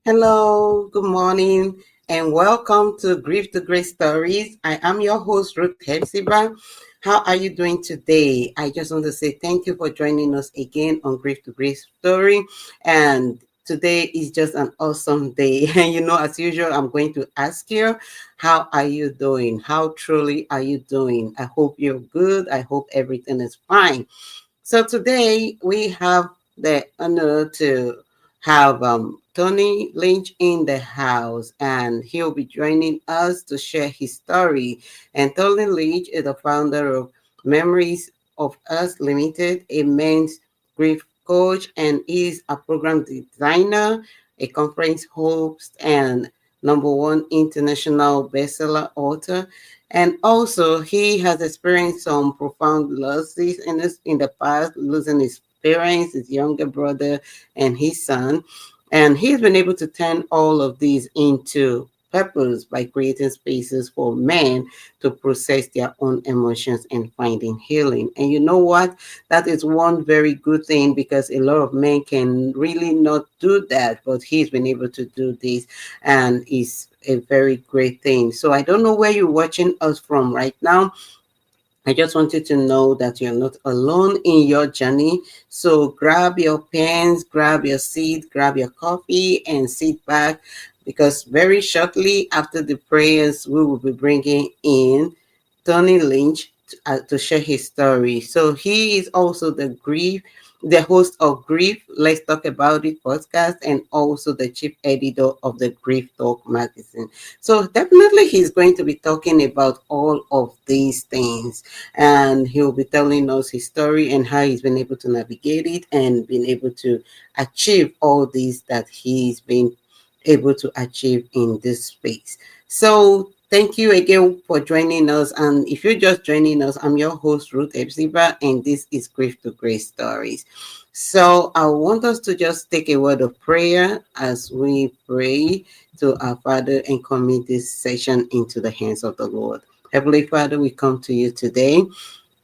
Hello, good morning, and welcome to Grief to Grace Stories. I am your host, Ruth Hepzibah. How are you doing today? I just want to say thank you for joining us again on Grief to Grace Story. And today is just an awesome day. And as usual, I'm going to ask you, how are you doing? How truly are you doing? I hope you're good. I hope everything is fine. So today we have the honor to have Tony Lynch in the house, and he'll be joining us to share his story. And Tony Lynch is the founder of Memories of Us Limited, a men's grief coach, and is a program designer, a conference host, and number one international bestseller author. And also, he has experienced some profound losses in the past, losing his parents, his younger brother, and his son. And he's been able to turn all of these into purpose by creating spaces for men to process their own emotions and finding healing. And you know what? That is one very good thing because a lot of men can really not do that, but he's been able to do this and is a very great thing. So I don't know where you're watching us from right now. I just want you to know that you're not alone in your journey. So grab your pens, grab your seat, grab your coffee, and sit back because very shortly after the prayers, we will be bringing in Tony Lynch to share his story. So he is also the host of Grief, Let's Talk About It podcast, and also the chief editor of the Grief Talk magazine. So definitely he's going to be talking about all of these things, and he'll be telling us his story and how he's been able to navigate it and been able to achieve all these that he's been able to achieve in this space. So thank you again for joining us. And if you're just joining us, I'm your host, Ruth Epsiba, and this is Grief to Grace Stories. So I want us to just take a word of prayer as we pray to our Father and commit this session into the hands of the Lord. Heavenly Father, we come to you today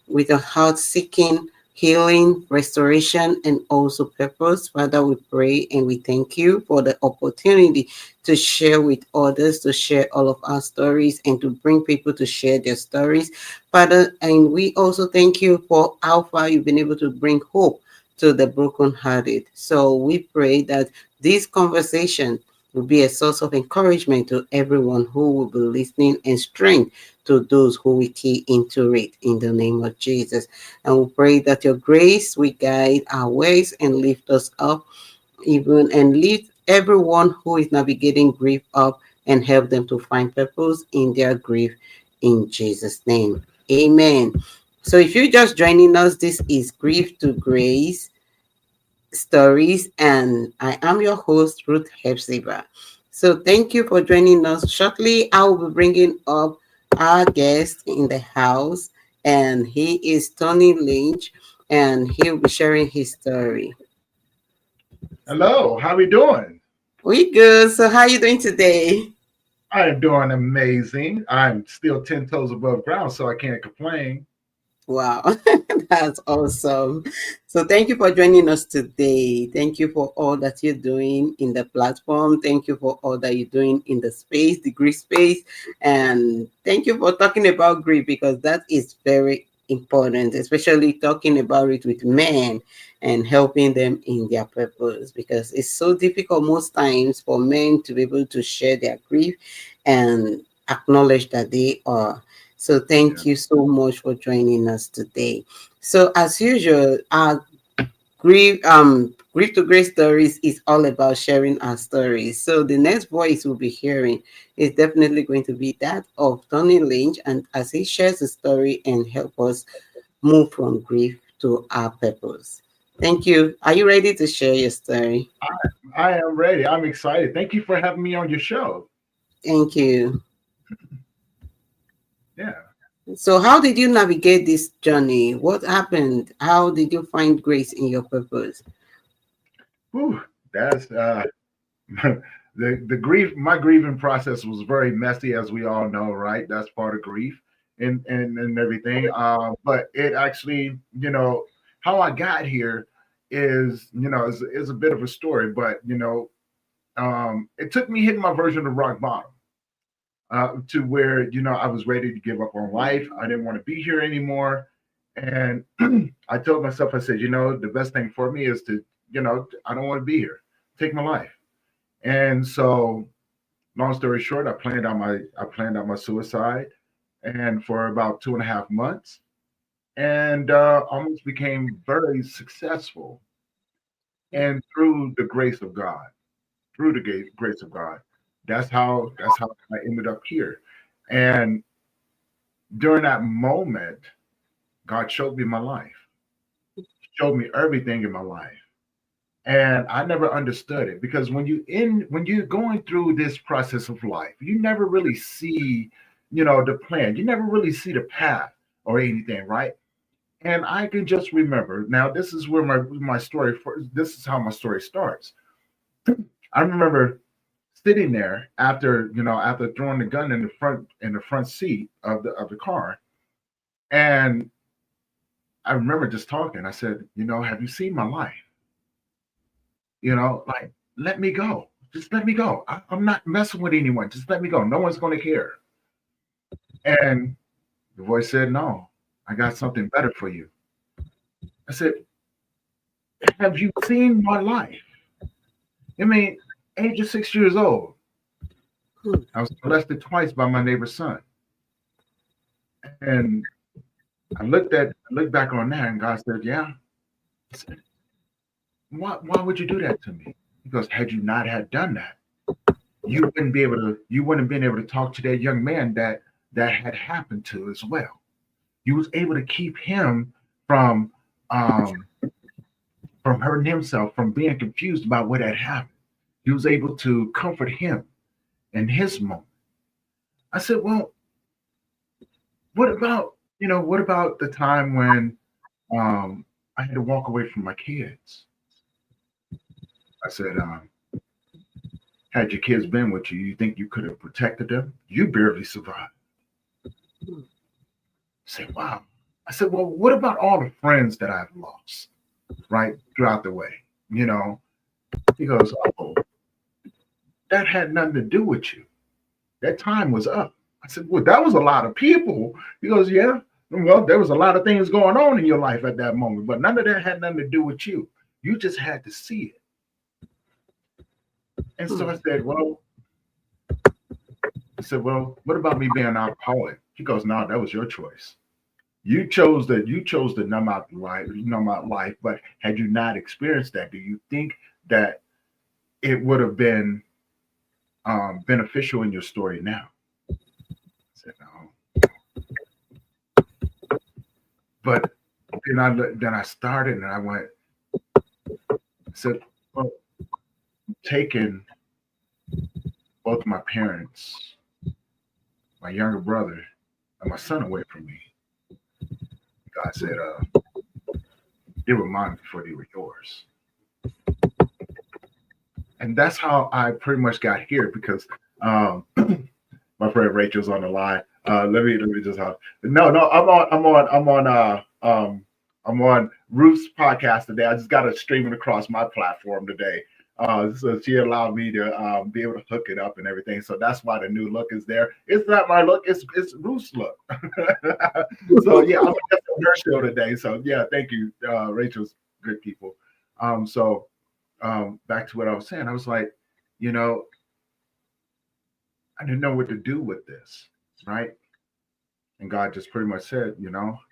with a heart seeking healing, restoration, and also purpose. Father, we pray and we thank you for the opportunity to share with others, to share all of our stories, and to bring people to share their stories. Father, and we also thank you for how far you've been able to bring hope to the brokenhearted. So we pray that this conversation will be a source of encouragement to everyone who will be listening and strength to those who we key into it in the name of Jesus. And we pray that your grace will guide our ways and lift us up, even and lift everyone who is navigating grief up and help them to find purpose in their grief in Jesus' name. Amen. So if you're just joining us, this is Grief to Grace Stories, and I am your host, Ruth Hepzibah. So thank you for joining us. Shortly, I will be bringing up our guest in the house, and he is Tony Lynch, and he'll be sharing his story. Hello, how we doing? We good. So how are you doing today? I am doing amazing. I'm still 10 toes above ground, so I can't complain. Wow, that's awesome. So, thank you for joining us today. Thank you for all that you're doing in the platform. Thank you for all that you're doing in the space, the grief space. And thank you for talking about grief because that is very important, especially talking about it with men and helping them in their purpose because it's so difficult most times for men to be able to share their grief and acknowledge that they are. So Yeah. thank you so much for joining us today. So as usual, our grief to grace stories is all about sharing our stories. So the next voice we'll be hearing is definitely going to be that of Tony Lynch, and as he shares the story and help us move from grief to our purpose. Thank you. Are you ready to share your story? I am ready. I'm excited. Thank you for having me on your show. Thank you. Yeah. So, how did you navigate this journey? What happened? How did you find grace in your purpose? Whew, that's the grief. My grieving process was very messy, as we all know, right? That's part of grief and everything. But it actually, how I got here is a bit of a story, but it took me hitting my version of rock bottom, to where I was ready to give up on life. I didn't want to be here anymore, and I told myself, I said, the best thing for me is to, I don't want to be here. Take my life. And so, long story short, I planned out my suicide, and for about 2.5 months, and almost became very successful. And through the grace of God, through the grace of God, that's how I ended up here. And during that moment, God showed me my life, showed me everything in my life. And I never understood it, because when you're going through this process of life, you never really see, the plan. You never really see the path or anything, right? And I can just remember, now this is where my story this is how my story starts. I remember sitting there after throwing the gun in the front seat of the car, and I remember just talking. I said, have you seen my life? Like, let me go. Just let me go. I'm not messing with anyone. Just let me go. No one's going to care. And the voice said, no, I got something better for you. I said, have you seen my life? I mean, age of 6 years old, I was molested twice by my neighbor's son. And I looked back on that, and God said, yeah. I said, why would you do that to me? He goes, had you not had done that, you wouldn't have been able to talk to that young man that had happened to as well. You was able to keep him from um from hurting himself, from being confused about what had happened. He was able to comfort him in his moment. I said, well, what about the time when I had to walk away from my kids? I said, had your kids been with you, you think you could have protected them? You barely survived. I said, wow. I said, well, what about all the friends that I've lost, right, throughout the way? You know, he goes, oh, that had nothing to do with you. That time was up. I said, well, that was a lot of people. He goes, yeah. Well, there was a lot of things going on in your life at that moment, but none of that had nothing to do with you. You just had to see it. And so I said, well, what about me being an alcoholic? He goes, no, that was your choice. You chose to numb out life, but had you not experienced that, do you think that it would have been beneficial in your story now? I said, no. But then I started, and I went, I said, well, taking both my parents, my younger brother, and my son away from me. God said, they were mine before they were yours. And that's how I pretty much got here, because my friend Rachel's on the line. Let me just no, I'm on Ruth's podcast today. I just got it streaming across my platform today. So she allowed me to be able to hook it up and everything. So that's why the new look is there. It's not my look, it's Ruth's look. So yeah, I'm on her show today. So yeah, thank you, Rachel's good people. So back to what I was saying, I was like, you know, I didn't know what to do with this, right? And God just pretty much said,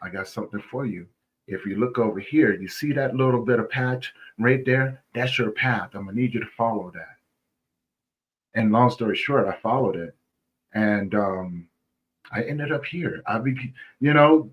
I got something for you. If you look over here, you see that little bit of patch right there? That's your path. I'm gonna need you to follow that. And long story short, I followed it, and I ended up here.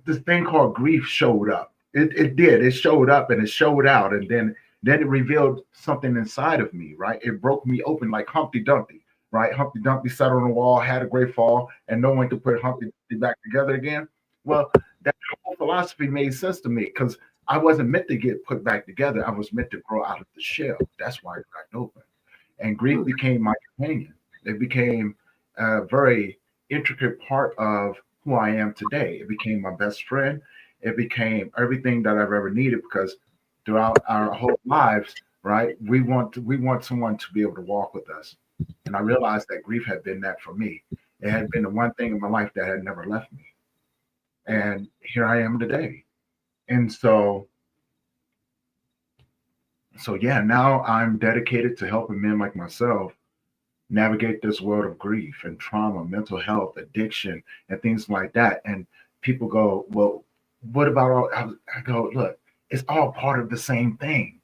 This thing called grief showed up. It did. It showed up and it showed out, and then it revealed something inside of me. Right? It broke me open like Humpty Dumpty. Right? Humpty Dumpty sat on the wall, had a great fall, and no one could put Humpty Dumpty back together again. Well, that whole philosophy made sense to me, because I wasn't meant to get put back together. I was meant to grow out of the shell. That's why it got open. And grief became my companion. It became a very intricate part of who I am today. It became my best friend. It became everything that I've ever needed, because throughout our whole lives, right? We want someone to be able to walk with us. And I realized that grief had been that for me. It had been the one thing in my life that had never left me. And here I am today. And so yeah, now I'm dedicated to helping men like myself navigate this world of grief and trauma, mental health, addiction, and things like that. And people go, well, what about all? I go, look, it's all part of the same thing.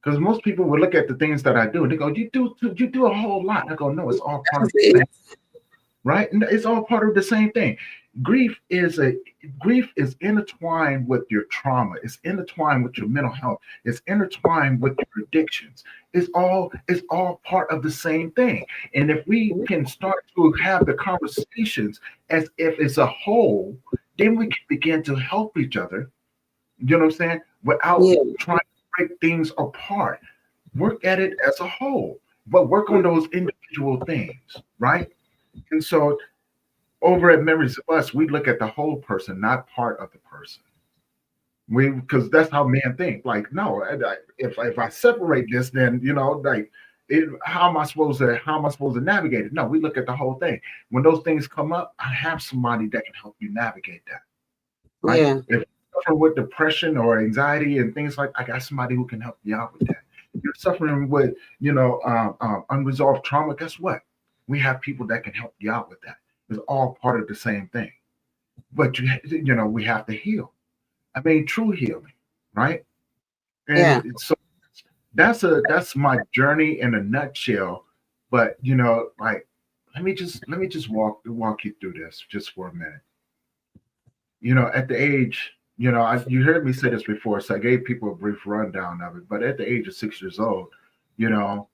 Because most people would look at the things that I do and they go, you do a whole lot. I go, no, it's all part of That's the it. same, right? And it's all part of the same thing. Grief is a grief is intertwined with your trauma. It's intertwined with your mental health. It's intertwined with your addictions. It's all part of the same thing. And if we can start to have the conversations as if it's a whole, then we can begin to help each other. You know what I'm saying? Without Yeah, trying to break things apart. Work at it as a whole, but work on those individual things, right? And so over at Memories of Us, we look at the whole person, not part of the person. We because that's how men think. Like, no, if I separate this, then like, how am I supposed to navigate it? No, we look at the whole thing. When those things come up, I have somebody that can help you navigate that. Right? yeah, If you're suffering with depression or anxiety and things like, I got somebody who can help you out with that. If you're suffering with unresolved trauma, guess what? We have people that can help you out with that. It's all part of the same thing. But we have to heal. I mean, true healing, right? yeah. And so that's my journey in a nutshell. But like, let me just walk you through this just for a minute. At the age, you heard me say this before, so I gave people a brief rundown of it. But at the age of 6 years old, you know,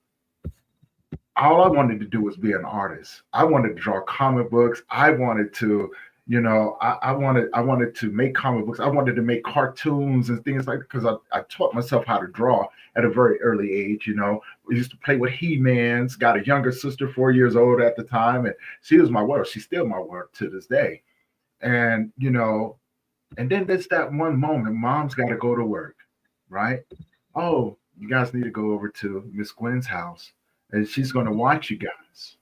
all I wanted to do was be an artist. I wanted to draw comic books. I wanted to, I wanted to make comic books. I wanted to make cartoons and things like that because I taught myself how to draw at a very early age. We used to play with He-Mans. Got a younger sister, 4 years old at the time, and she was my world. She's still my world to this day. And and then there's that one moment, mom's got to go to work, right? Oh, you guys need to go over to Miss Gwen's house and she's going to watch you guys.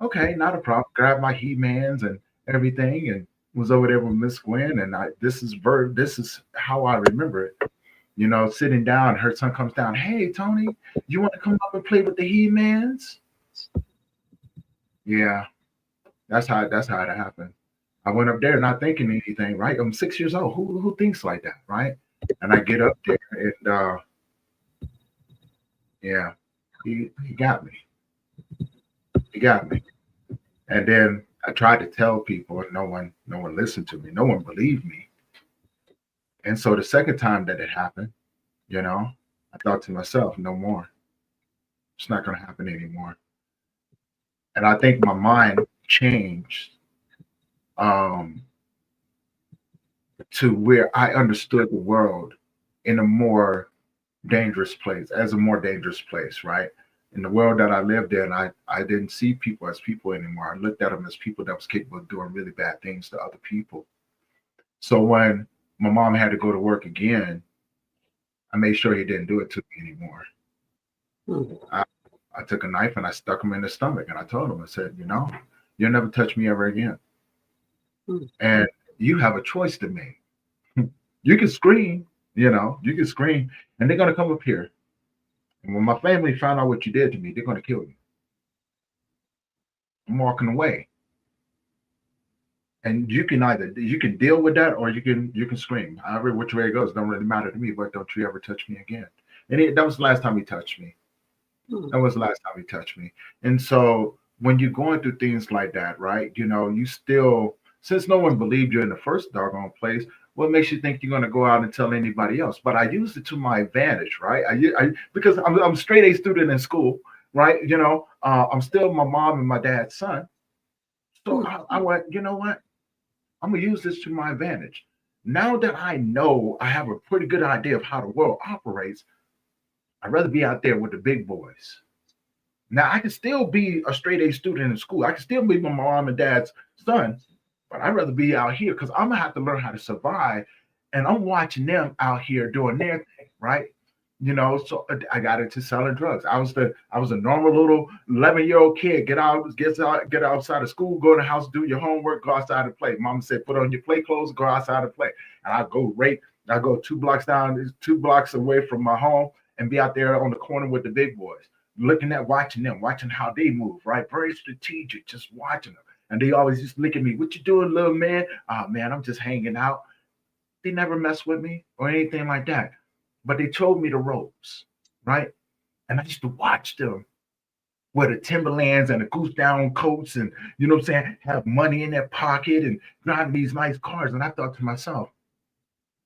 Okay, not a problem. Grab my He-Mans and everything and was over there with Miss Gwen. And this is how I remember it. Sitting down, her son comes down. Hey, Tony, you want to come up and play with the He-Mans? Yeah, that's how it happened. I went up there not thinking anything, right? I'm 6 years old. Who thinks like that, right? And I get up there and yeah, he got me. He got me. And then I tried to tell people and no one listened to me. No one believed me. And so the second time that it happened, I thought to myself, no more. It's not gonna happen anymore. And I think my mind changed um to where I understood the world in a more dangerous place, as a more dangerous place, right? In the world that I lived in, I didn't see people as people anymore. I looked at them as people that was capable of doing really bad things to other people. So when my mom had to go to work again, I made sure he didn't do it to me anymore. Mm, I, I took a knife and I stuck him in the stomach and I told him, I said, you'll never touch me ever again. mm. And you have a choice to make. You can scream, you can scream, and they're gonna come up here. And when my family find out what you did to me, they're gonna kill you. I'm walking away. And you can deal with that or you can scream. However, which way it goes, don't really matter to me, but don't you ever touch me again. And that was the last time he touched me. Mm. That was the last time he touched me. And so when you're going through things like that, right, you still, since no one believed you in the first doggone place, what makes you think you're going to go out and tell anybody else? But I used it to my advantage, right? Because I'm a straight A student in school, right? I'm still my mom and my dad's son. So Mm. I went, you know what? I'm going to use this to my advantage. Now that I know I have a pretty good idea of how the world operates, I'd rather be out there with the big boys. Now I can still be a straight A student in school. I can still be my mom and dad's son, but I'd rather be out here because I'm gonna have to learn how to survive. And I'm watching them out here doing their thing, right? So I got into selling drugs. I was a normal little 11-year-old kid. Get outside of school, go to the house, do your homework, go outside and play. Mama said, put on your play clothes, go outside and play. And I go 2 blocks down, 2 blocks away from my home, and be out there on the corner with the big boys, watching them, watching how they move, right? Very strategic, just watching them. And they always just look at me, what you doing, little man? Oh man, I'm just hanging out. They never mess with me or anything like that. But they told me the ropes, right? And I used to watch them wear the Timberlands and the goose down coats and, have money in their pocket and driving these nice cars. And I thought to myself,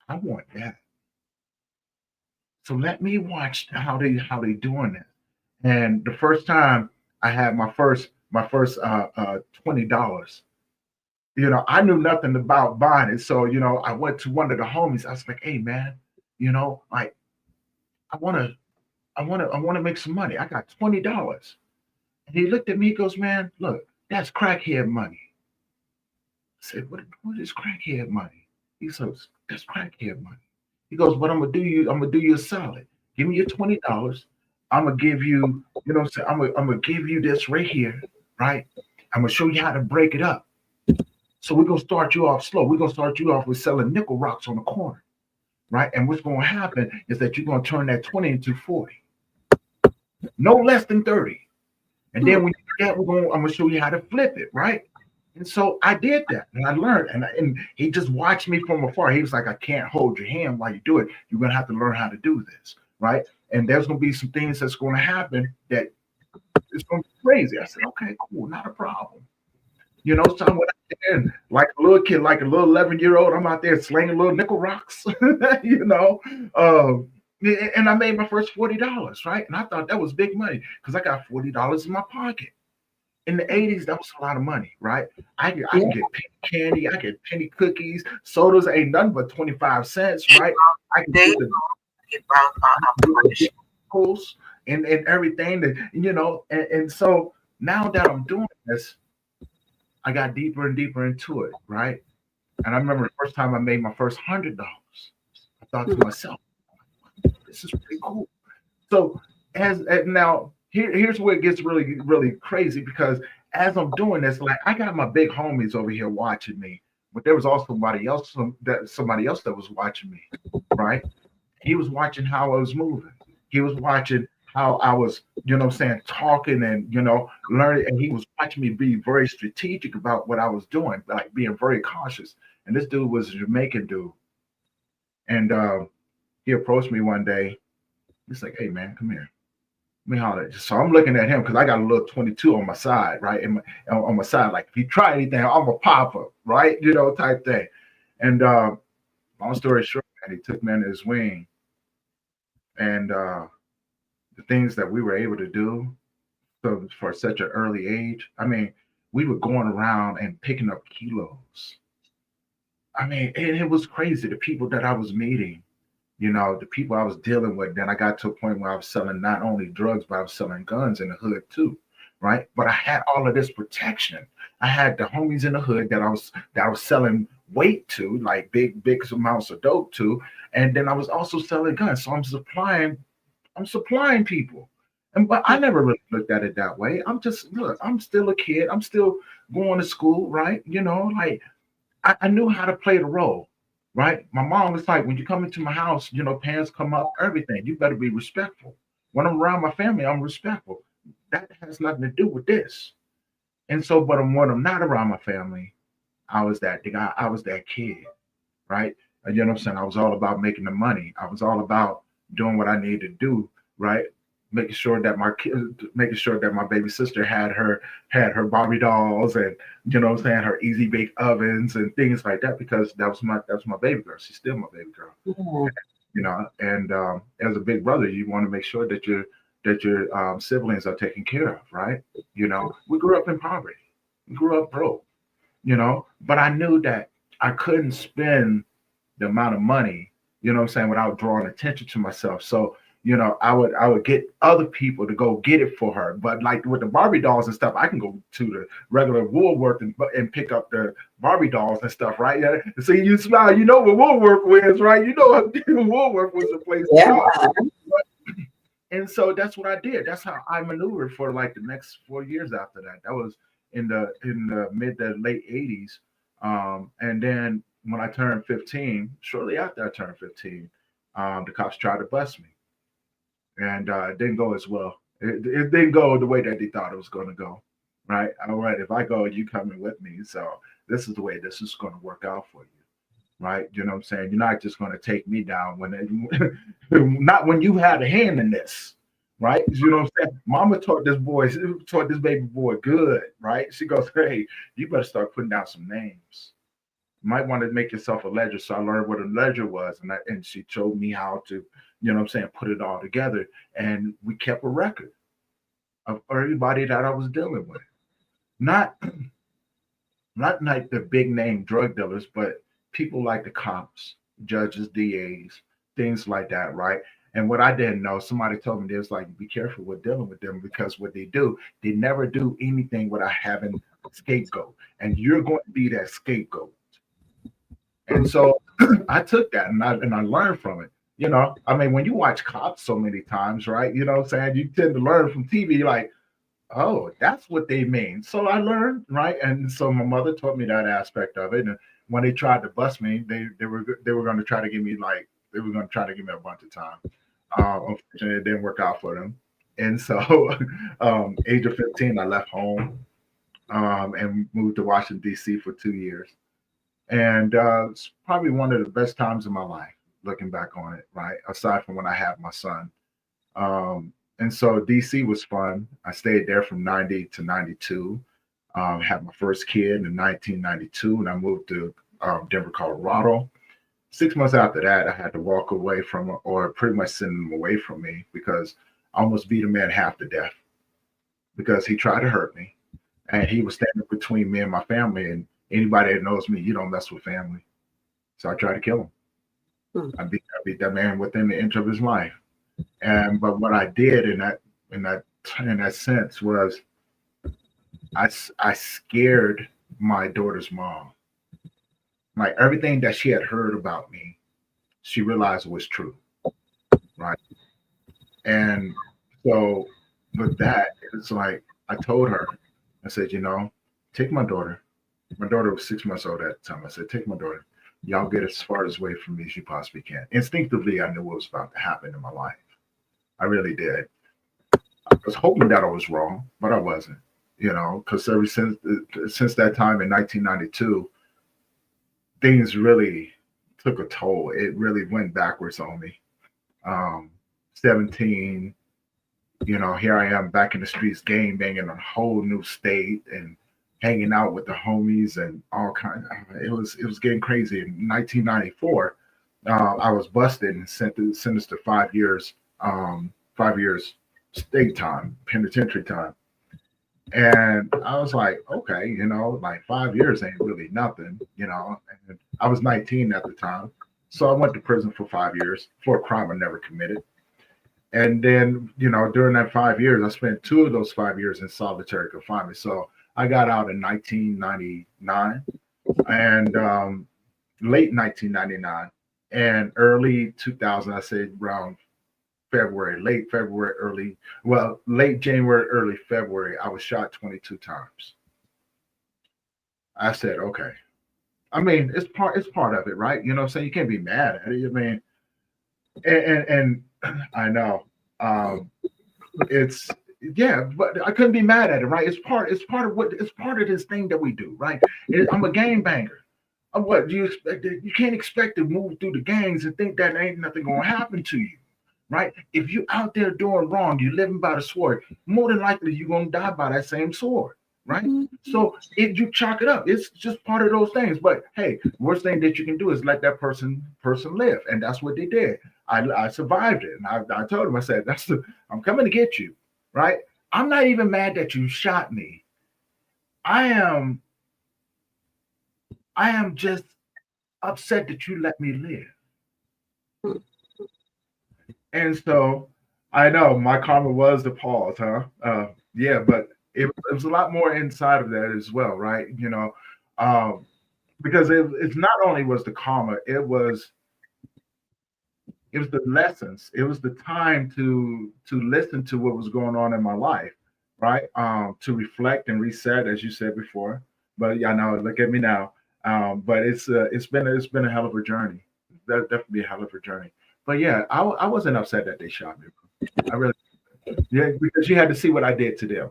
I want that. So let me watch how they doing it. And the first time I had my first $20, I knew nothing about buying it. So, I went to one of the homies. I was like, hey man, like I wanna I wanna make some money. I got $20. And he looked at me, he goes, man, look, that's crackhead money. I said, what is crackhead money? He says, that's crackhead money. He goes, but I'm gonna do you a solid. Give me your $20. I'm gonna give you, I'm gonna give you this right here, right? I'm gonna show you how to break it up. So we're gonna start you off slow. We're gonna start you off with selling nickel rocks on the corner, right? And what's gonna happen is that you're gonna turn that 20 into 40, no less than 30. And then when you do that, I'm gonna show you how to flip it, right? And so I did that, and I learned, and he just watched me from afar. He was like, "I can't hold your hand while you do it. You're gonna have to learn how to do this, right? And there's gonna be some things that's gonna happen that it's gonna be crazy." I said, "Okay, cool, not a problem." So I went out there and like a little kid, like a little 11-year-old, I'm out there slinging little nickel rocks, you know. And I made my first $40, right? And I thought that was big money because I got $40 in my pocket. In the 80s, that was a lot of money, right? I can get penny candy, I get penny cookies, sodas ain't nothing but 25 cents, right? I can They get the about vehicles and everything that, and so now that I'm doing this, I got deeper and deeper into it, right? And I remember the first time I made my first $100, I thought to myself, this is pretty cool. So now here's where it gets really, really crazy because as I'm doing this, like I got my big homies over here watching me, but there was also somebody else that was watching me, right? He was watching how I was moving. He was watching how I was, talking and learning, and he was watching me be very strategic about what I was doing, like being very cautious. And this dude was a Jamaican dude, and he approached me one day. He's like, "Hey man, come here. Let me holler at you." So I'm looking at him because I got a little 22 on my side, right? On my side, like if he try anything, I'm a pop up, right? Type thing. And long story short, man, he took me under his wing, and the things that we were able to do for such an early age. I mean, we were going around and picking up kilos. I mean, and it was crazy. The people that I was meeting, the people I was dealing with. Then I got to a point where I was selling not only drugs, but I was selling guns in the hood too, right? But I had all of this protection. I had the homies in the hood that I was selling weight to, like big amounts of dope to, and then I was also selling guns. So I'm supplying people. But I never really looked at it that way. I'm still a kid. I'm still going to school, right? Like I knew how to play the role, right? My mom was like, when you come into my house, pants come up, everything. You better be respectful. When I'm around my family, I'm respectful. That has nothing to do with this. And so, but when I'm not around my family, I was that guy. I was that kid, right? And you know what I'm saying? I was all about making the money. I was all about doing what I needed to do, right? Making sure that my baby sister had her Barbie dolls and what I'm saying, her easy bake ovens and things like that because that was my baby girl. She's still my baby girl. yeah. And as a big brother, you want to make sure that your siblings are taken care of, right? We grew up in poverty. We grew up broke, but I knew that I couldn't spend the amount of money, what I'm saying, without drawing attention to myself. So I would get other people to go get it for her. But like with the Barbie dolls and stuff, I can go to the regular Woolworth and pick up the Barbie dolls and stuff, right? Yeah. So you smile, what Woolworth is, right? Woolworth was the place to Yeah. go. And so that's what I did. That's how I maneuvered for like the next 4 years after that. That was in the mid to late '80s. And then when I turned 15, shortly after I turned 15, the cops tried to bust me, and it didn't go as well. It didn't go the way that they thought it was going to go. Right? All right, if I go, you coming with me. So this is the way this is going to work out for you. Right? You know what I'm saying? You're not just going to take me down not when you had a hand in this. Right? You know what I'm saying? Mama taught this baby boy good. Right? She goes, hey, you better start putting down some names. You might want to make yourself a ledger. So I learned what a ledger was, and she showed me how to, you know what I'm saying, put it all together. And we kept a record of everybody that I was dealing with. Not not like the big name drug dealers, but people like the cops, judges, DAs, things like that, right? And what I didn't know, somebody told me this, like, be careful with dealing with them because what they do, they never do anything without having a scapegoat. And you're going to be that scapegoat. And so I took that and I learned from it. You know, I mean, when you watch cops so many times, right? You know what I'm saying? You tend to learn from TV, like, oh, that's what they mean. So I learned, right? And so my mother taught me that aspect of it. And when they tried to bust me, they were going to try to give me like they were going to try to give me a bunch of time. Unfortunately, it didn't work out for them. And so, age of 15, I left home and moved to Washington D.C. for 2 years. And it's probably one of the best times of my life, looking back on it, right? Aside from when I had my son. And so DC was fun. I stayed there from 90 to 92. Had my first kid in 1992, and I moved to Denver, Colorado. 6 months after that, I had to walk away from, or pretty much send him away from me because I almost beat a man half to death because he tried to hurt me, and he was standing between me and my family. And anybody that knows me, you don't mess with family. So I tried to kill him. Hmm. I beat that man within the inch of his life. And but what I did in that in that sense was I scared my daughter's mom. Like everything that she had heard about me, she realized was true, right? And so with that, it's like I told her, I said, you know, take my daughter. My daughter was 6 months old at the time. I said, take my daughter. Y'all get as far as away from me as you possibly can. Instinctively, I knew what was about to happen in my life. I really did. I was hoping that I was wrong, but I wasn't. You know, because ever since that time in 1992, things really took a toll. It really went backwards on me. 17, you know, here I am back in the streets, game banging in a whole new state and hanging out with the homies and all kinds. It was getting crazy. In 1994, I was busted and sentenced to 5 years, 5 years state time, penitentiary time. And I was like, okay, you know, like 5 years ain't really nothing, you know. And I was 19 at the time. So I went to prison for 5 years for a crime I never committed. And then, you know, during that 5 years, I spent 2 of those 5 years in solitary confinement. So I got out in 1999 and late 1999 and early 2000, I say around February, late February, late January, early February, I was shot 22 times. I said, okay. I mean, it's part of it, right? You know what I'm saying? You can't be mad at it. I mean, and I know. Um, it's yeah, but I couldn't be mad at it, right? It's part of this thing that we do, right? I'm a gang banger. What do you expect? You can't expect to move through the gangs and think that ain't nothing gonna happen to you, right? If you out there doing wrong, you're living by the sword. More than likely, you're gonna die by that same sword, right? So if you chalk it up, it's just part of those things. But hey, worst thing that you can do is let that person live, and that's what they did. I survived it, and I told him, I said, I'm coming to get you, right? I'm not even mad that you shot me. I am I am just upset that you let me live. And so I know my karma was the pause, huh? Yeah, but it was a lot more inside of that as well, right? You know, because it's not only was the karma, it was the lessons. It was the time to listen to what was going on in my life, right? To reflect and reset, as you said before. But yeah, now look at me now. But it's been a hell of a journey. That definitely a hell of a journey. But yeah, I wasn't upset that they shot me. I really, yeah, because you had to see what I did to them.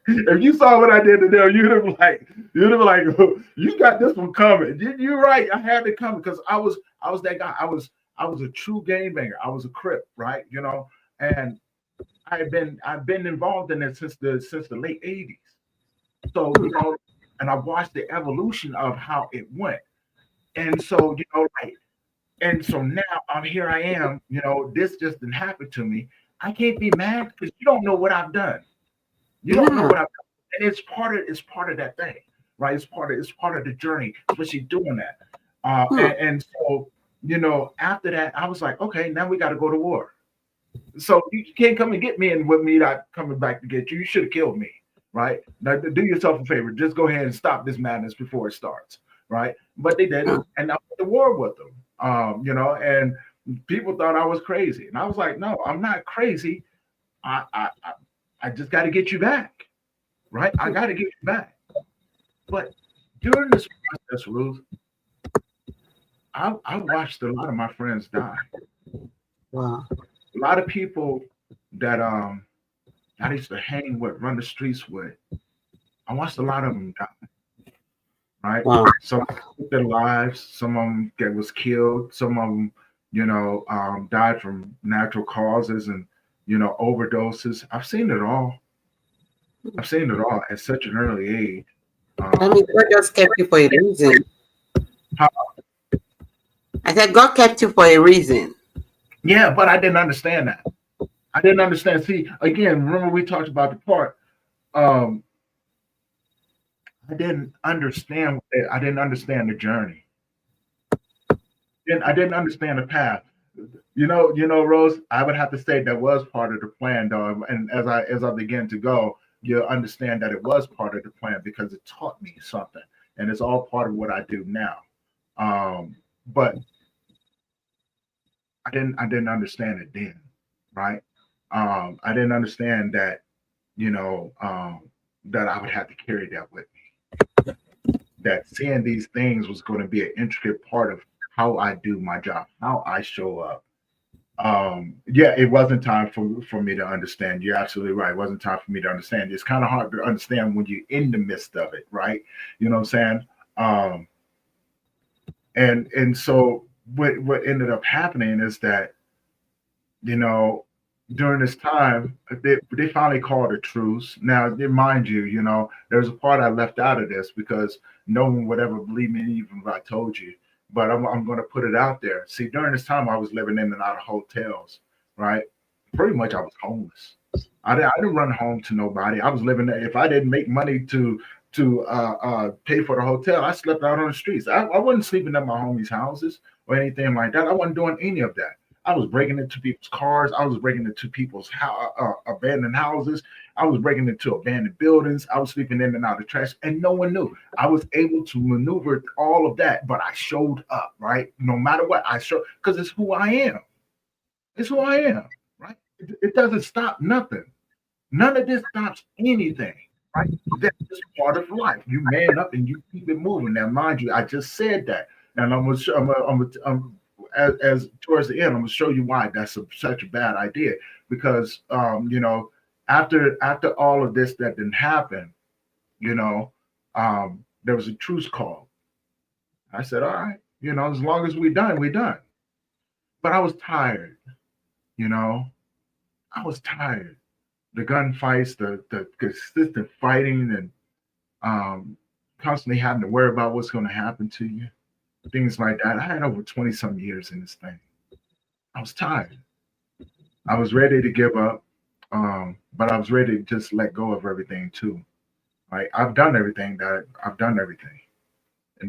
If you saw what I did to them, you'd have like, "Oh, you got this one coming." You're right. I had it coming because I was that guy. I was a true game banger. I was a crip, right? And I've been involved in it since the late '80s. So and I watched the evolution of how it went. And so like, and so now here I am. This just didn't happen to me. I can't be mad because you don't know what I've done. You don't know Yeah. what I've done, and it's part of that thing, right? It's part of the journey, especially doing that. Hmm. And so after that, I was like, okay, now we got to go to war. So you can't come and get me, and with me not coming back to get you, you should have killed me, right? Now do yourself a favor, just go ahead and stop this madness before it starts, right? But they Hmm. didn't, and I went to war with them, and people thought I was crazy, and I was like, no, I'm not crazy. I just got to get you back, right? I got to get you back. But during this process, Ruth, I watched a lot of my friends die. Wow. A lot of people that I used to hang with, run the streets with. I watched a lot of them die, right? Wow. Some took their lives. Some of them was killed. Some of them, died from natural causes and overdoses. I've seen it all. I've seen it all at such an early age. I Um, mean, God just kept you for a reason. how, I said God kept you for a reason. yeah, but I didn't understand that. I didn't understand. See, again, remember we talked about the part. Um, I didn't understand. I didn't understand the journey. I didn't understand the path. Rose. I would have to say that was part of the plan, though. And as I begin to go, you'll understand that it was part of the plan because it taught me something, and it's all part of what I do now. But I didn't understand it then, right? I didn't understand that you know that I would have to carry that with me. That seeing these things was going to be an intricate part of how I do my job, how I show up. Yeah, it wasn't time for me to understand. You're absolutely right. It wasn't time for me to understand. It's kind of hard to understand when you're in the midst of it, right? You know what I'm saying? Um, and so what ended up happening is that you know during this time they finally called a truce. Now, mind you, there's a part I left out of this because no one would ever believe me even if I told you. But I'm going to put it out there. See, during this time I was living in and out of hotels, right? Pretty much I was homeless. I didn't run home to nobody. I was living there. If I didn't make money to pay for the hotel, I slept out on the streets. I wasn't sleeping at my homies' houses or anything like that. I wasn't doing any of that. I was breaking into people's cars. I was breaking into people's abandoned houses. I was breaking into abandoned buildings. I was sleeping in and out of trash, and no one knew. I was able to maneuver all of that, but I showed up, right? No matter what, I showed because it's who I am. It's who I am, right? It doesn't stop nothing. None of this stops anything, right? That's just part of life. You man up and you keep it moving. Now, mind you, I just said that, and I'm gonna, show, as towards the end, I'm gonna show you why that's such a bad idea. Because after all of this that didn't happen, there was a truce call. I said, all right, as long as we done, we done. But I was tired, you know, I was tired. The gunfights, the consistent fighting, and constantly having to worry about what's going to happen to you, things like that. I had over 20 some years in this thing. I was tired. I was ready to give up, but I was ready to just let go of everything too. Right? I've done everything, and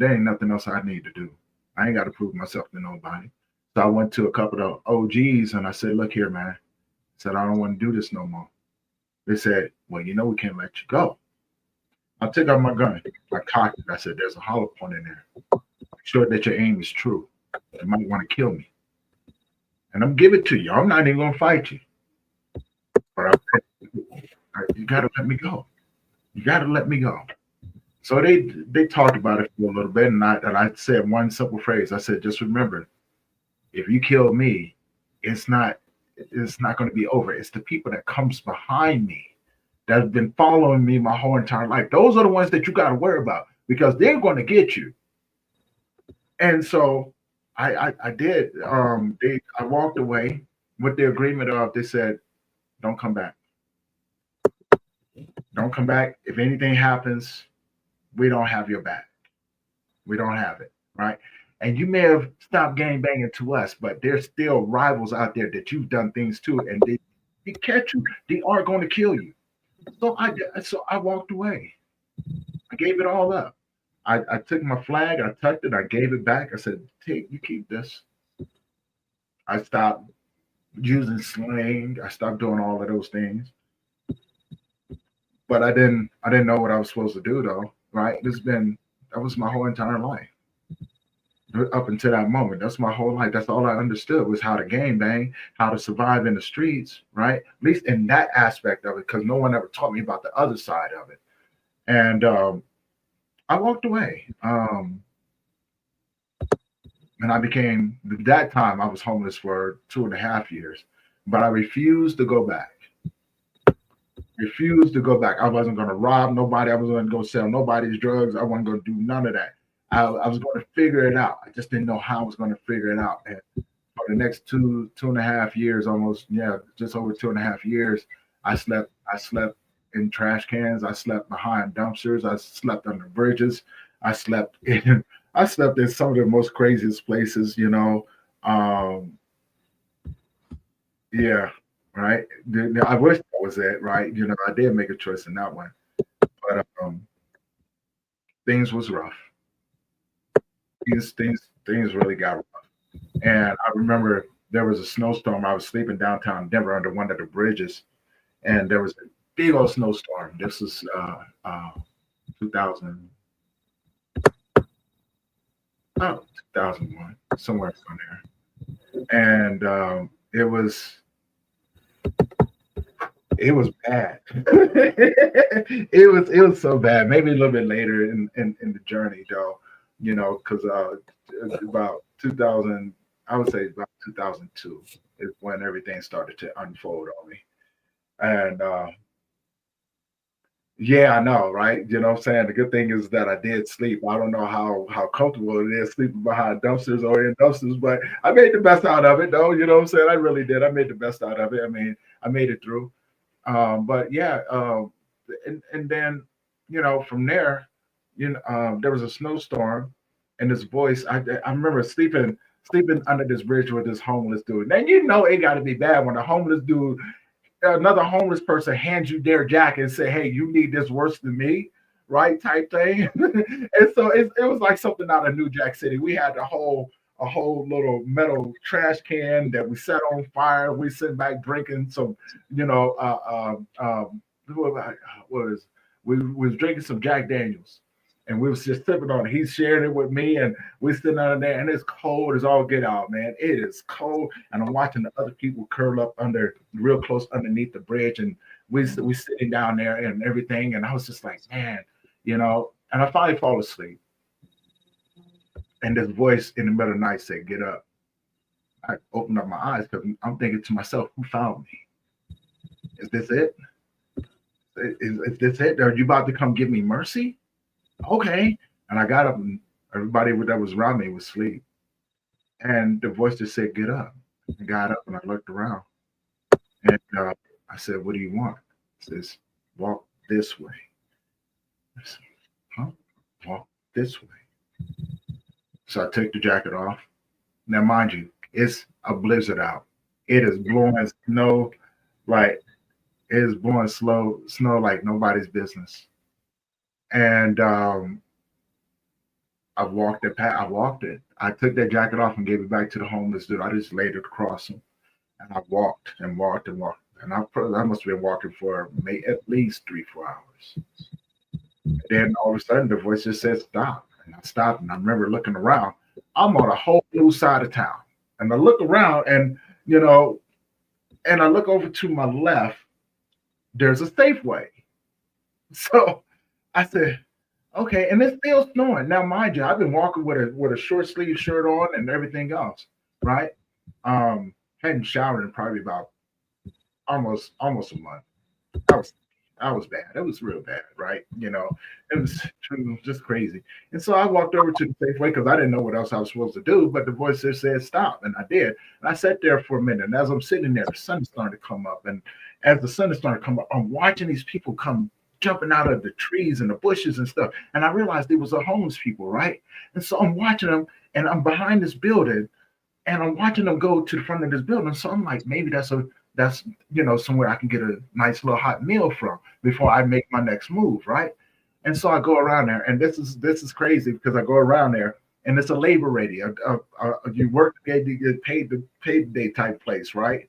there ain't nothing else I need to do. I ain't got to prove myself to nobody. So I went to a couple of OGs and I said, "Look here, man." I said, "I don't want to do this no more." They said, "Well, we can't let you go." I took out my gun. I cocked it. I said, "There's a hollow point in there. I'm sure that your aim is true. You might want to kill me." and I'm giving it to you. I'm not even gonna fight you, but you gotta let me go. You gotta let me go. So they talked about it for a little bit, and I said one simple phrase. I said, just remember, if you kill me, it's not it's not going to be over. It's the people that comes behind me that have been following me my whole entire life. Those are the ones that you got to worry about because they're going to get you. And so I did. I walked away with the agreement of they said, don't come back. Don't come back. If anything happens, we don't have your back. We don't have it, right? And you may have stopped gang banging to us, but there's still rivals out there that you've done things to, and they catch you, they are going to kill you. So I walked away. I gave it all up. I took my flag, I tucked it, I gave it back. I said, "Take, you keep this." I stopped using slang. I stopped doing all of those things. But I didn't know what I was supposed to do though, right? That was my whole entire life up until that moment. That's my whole life. That's all I understood was how to game bang, how to survive in the streets, right? At least in that aspect of it, because no one ever taught me about the other side of it. And I walked away. And I became, that time I was homeless for 2.5 years, but I refused to go back. Refused to go back. I wasn't going to rob nobody. I wasn't going to go sell nobody's drugs. I wasn't going to do none of that. I was going to figure it out. I just didn't know how I was going to figure it out. And for the next 2.5 years, almost, yeah, just over 2.5 years, I slept in trash cans. I slept behind dumpsters. I slept under bridges. I slept in I slept in some of the most craziest places, you know. Um, yeah, right. I wish that was it, right? You know, I did make a choice in that one, but things was rough. Things really got rough. And I remember there was a snowstorm. I was sleeping downtown Denver under one of the bridges, and there was a big old snowstorm. This was 2000, oh, 2001, somewhere around there. And it was bad. It was so bad. Maybe a little bit later in the journey, though, you know, because about 2000, I would say about 2002 is when everything started to unfold on me. And yeah, I know, right? You know what I'm saying? The good thing is that I did sleep. I don't know how comfortable it is sleeping behind dumpsters or in dumpsters, but I made the best out of it, though. You know what I'm saying? I really did. I made the best out of it. I mean, I made it through. But yeah, and then from there, there was a snowstorm, and this voice. I remember sleeping under this bridge with this homeless dude. And it got to be bad when a homeless dude, another homeless person, hands you their jacket and say, "Hey, you need this worse than me." Right, type thing. And so it was like something out of New Jack City. We had a whole little metal trash can that we set on fire. We sit back drinking some, you know, what was we was drinking some Jack Daniels, and we was just sipping on it. He's sharing it with me, and we sitting out there, and it's cold as all get out, man. It is cold, and I'm watching the other people curl up real close underneath the bridge, and we sitting down there and everything, and I was just like, man, and I finally fall asleep. And this voice in the middle of the night said, "Get up." I opened up my eyes because I'm thinking to myself, who found me? Is this it? Is this it? Are you about to come give me mercy? Okay. And I got up, and everybody that was around me was asleep. And the voice just said, "Get up." I got up and I looked around, and I said, "What do you want?" It says, "Walk this way." I said, "Huh? Walk this way." So I took the jacket off. Now, mind you, it's a blizzard out. It is blowing snow, right? It is blowing snow like nobody's business. And I walked it. I walked it. I took that jacket off and gave it back to the homeless dude. I just laid it across him, and I walked and walked and walked. And I must have been walking for at least 3-4 hours. And then all of a sudden, the voice just said, "Stop." And I stopped, and I remember looking around. I'm on a whole new side of town. And I look around, and you know, and I look over to my left, there's a Safeway. So I said, okay, and it's still snowing. Now, mind you, I've been walking with a short sleeve shirt on and everything else, right? Hadn't showered in probably about almost a month. I was I was bad. It was real bad, right? It was just crazy. And so I walked over to the Safeway because I didn't know what else I was supposed to do. But the voice just said stop, and I did. And I sat there for a minute. And as I'm sitting there, the sun is starting to come up. And as the sun is starting to come up, I'm watching these people come jumping out of the trees and the bushes and stuff. And I realized it was the homeless people, right? And so I'm watching them, and I'm behind this building, and I'm watching them go to the front of this building. So I'm like, maybe that's somewhere I can get a nice little hot meal from before I make my next move, right? And so I go around there, and this is crazy because I go around there, and it's a labor ready, you work to get paid day type place, right?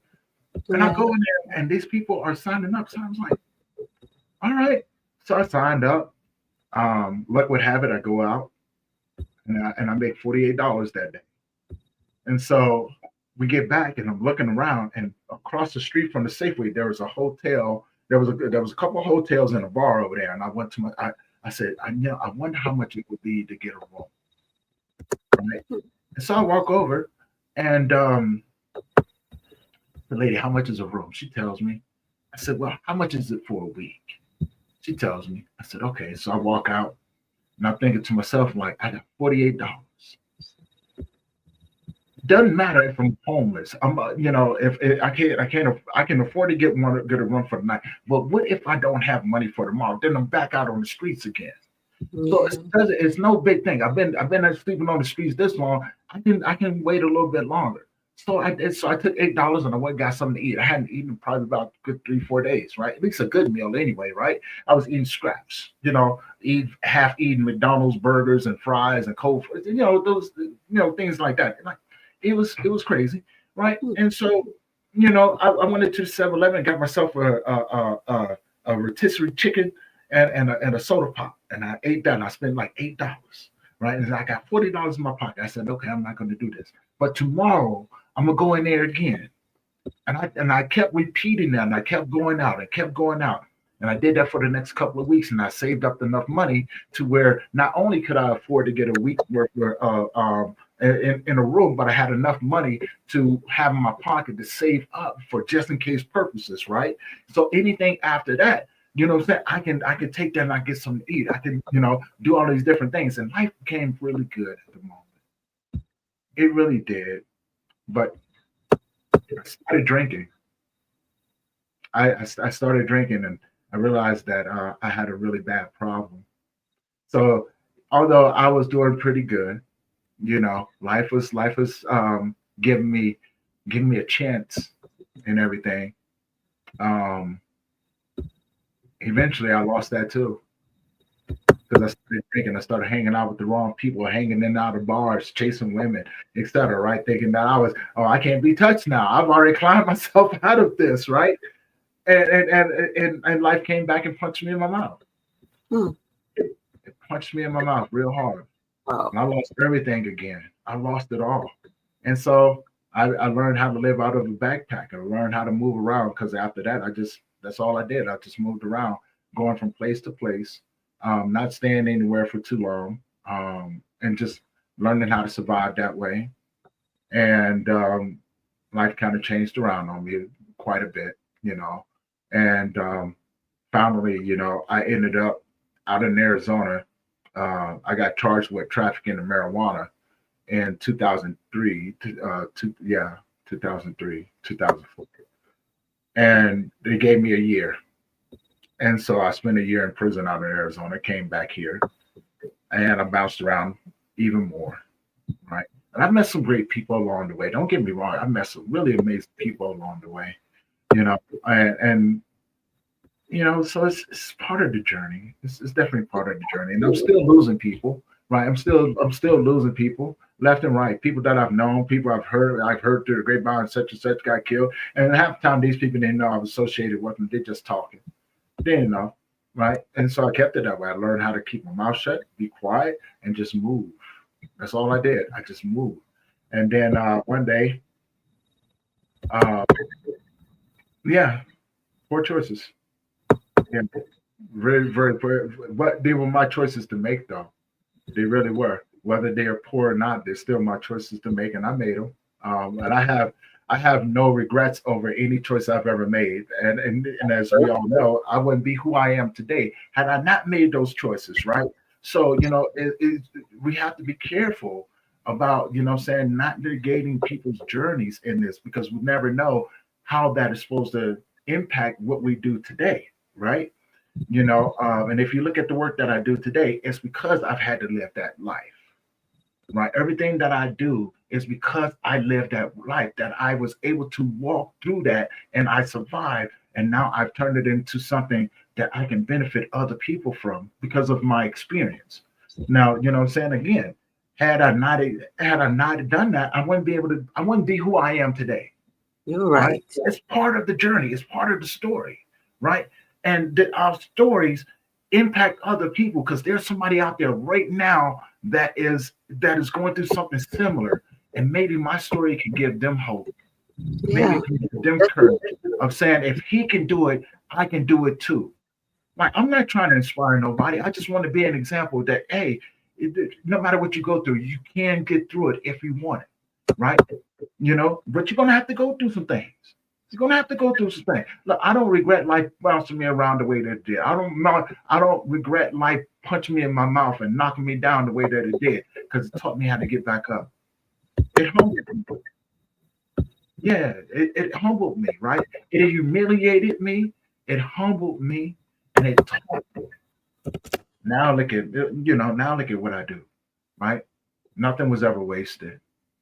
And I Yeah. go in there, and these people are signing up. So I was like, all right. So I signed up. Luck would have it, I go out, and I make $48 that day. And so we get back, and I'm looking around, and across the street from the Safeway, there was a hotel. There was a couple of hotels and a bar over there. And I went to I said, I wonder how much it would be to get a room, right? And so I walk over, and the lady, how much is a room? She tells me. I said, well, how much is it for a week? She tells me. I said, okay. So I walk out, and I'm thinking to myself, like, I got $48. Doesn't matter if I'm homeless. If I can afford to get a room for the night. But what if I don't have money for tomorrow? Then I'm back out on the streets again. So Yeah. it's no big thing. I've been sleeping on the streets this long. I can wait a little bit longer. So I did. So I took $8 and I went and got something to eat. I hadn't eaten probably about good 3-4 days, right? At least a good meal anyway, right? I was eating scraps, half eating McDonald's burgers and fries and cold, those things like that. Like it was crazy, right? Hmm. And so I went to 7-Eleven and got myself a rotisserie chicken and a soda pop, and I ate that. And I spent like $8, right? And I got $40 in my pocket. I said, okay, I'm not going to do this, but tomorrow I'm gonna go in there again. And I kept repeating that, and I kept going out, and kept going out. And I did that for the next couple of weeks, and I saved up enough money to where not only could I afford to get a week worth in a room, but I had enough money to have in my pocket to save up for just in case purposes, right? So anything after that, what I'm saying, I can take that and I get something to eat. I can, do all these different things, and life became really good at the moment. It really did. But I started drinking. I started drinking, and I realized that I had a really bad problem. So although I was doing pretty good, life was giving me a chance and everything. Um, Eventually, I lost that too because I started drinking. I started hanging out with the wrong people, hanging in and out of bars, chasing women, etc. Right, thinking that I can't be touched now. I've already climbed myself out of this, right? And life came back and punched me in my mouth. Hmm. It punched me in my mouth real hard, Wow. and I lost everything again. I lost it all, and so I learned how to live out of a backpack. I learned how to move around because after that, that's all I did. I just moved around, going from place to place, not staying anywhere for too long, and just learning how to survive that way. And life kind of changed around on me quite a bit, you know. And finally, I ended up out in Arizona. I got charged with trafficking in marijuana in 2003, 2003, 2004. And they gave me a year. And so I spent a year in prison out in Arizona, came back here, and I bounced around even more, right? And I met some great people along the way. Don't get me wrong, I met some really amazing people along the way, you know, and so it's part of the journey. It's definitely part of the journey, and I'm still losing people. Right, I'm still losing people left and right. People that I've known, people I've heard through the grapevine, such and such got killed, and half the time these people didn't know I was associated with them. They're just talking. They didn't know, right? And so I kept it that way. I learned how to keep my mouth shut, be quiet, and just move. That's all I did. I just moved. And then one day Uh, yeah, poor choices. Yeah, very poor. But they were my choices to make, though. They really were. Whether they are poor or not, they're still my choices to make, and I made them. And I have no regrets over any choice I've ever made. And as we all know, I wouldn't be who I am today had I not made those choices, right? So we have to be careful about saying not negating people's journeys in this because we never know how that is supposed to impact what we do today, right? And if you look at the work that I do today, it's because I've had to live that life, right? Everything that I do is because I lived that life, that I was able to walk through that and I survived. And now I've turned it into something that I can benefit other people from because of my experience. Now, what I'm saying again, had I not done that, I wouldn't be who I am today, You're right? right. It's part of the journey, it's part of the story, right? And that our stories impact other people because there's somebody out there right now that is going through something similar. And maybe my story can give them hope. Maybe Yeah. it can give them courage of saying, if he can do it, I can do it too. Like, I'm not trying to inspire nobody. I just want to be an example that, hey, no matter what you go through, you can get through it if you want it, right? But you're gonna have to go through some things. You're gonna have to go through some things. Look, I don't regret life bouncing me around the way that it did. I don't regret life punching me in my mouth and knocking me down the way that it did, because it taught me how to get back up. It humbled me. Yeah, it humbled me, right? It humiliated me, it humbled me, and it taught me. Now look at what I do, right? Nothing was ever wasted.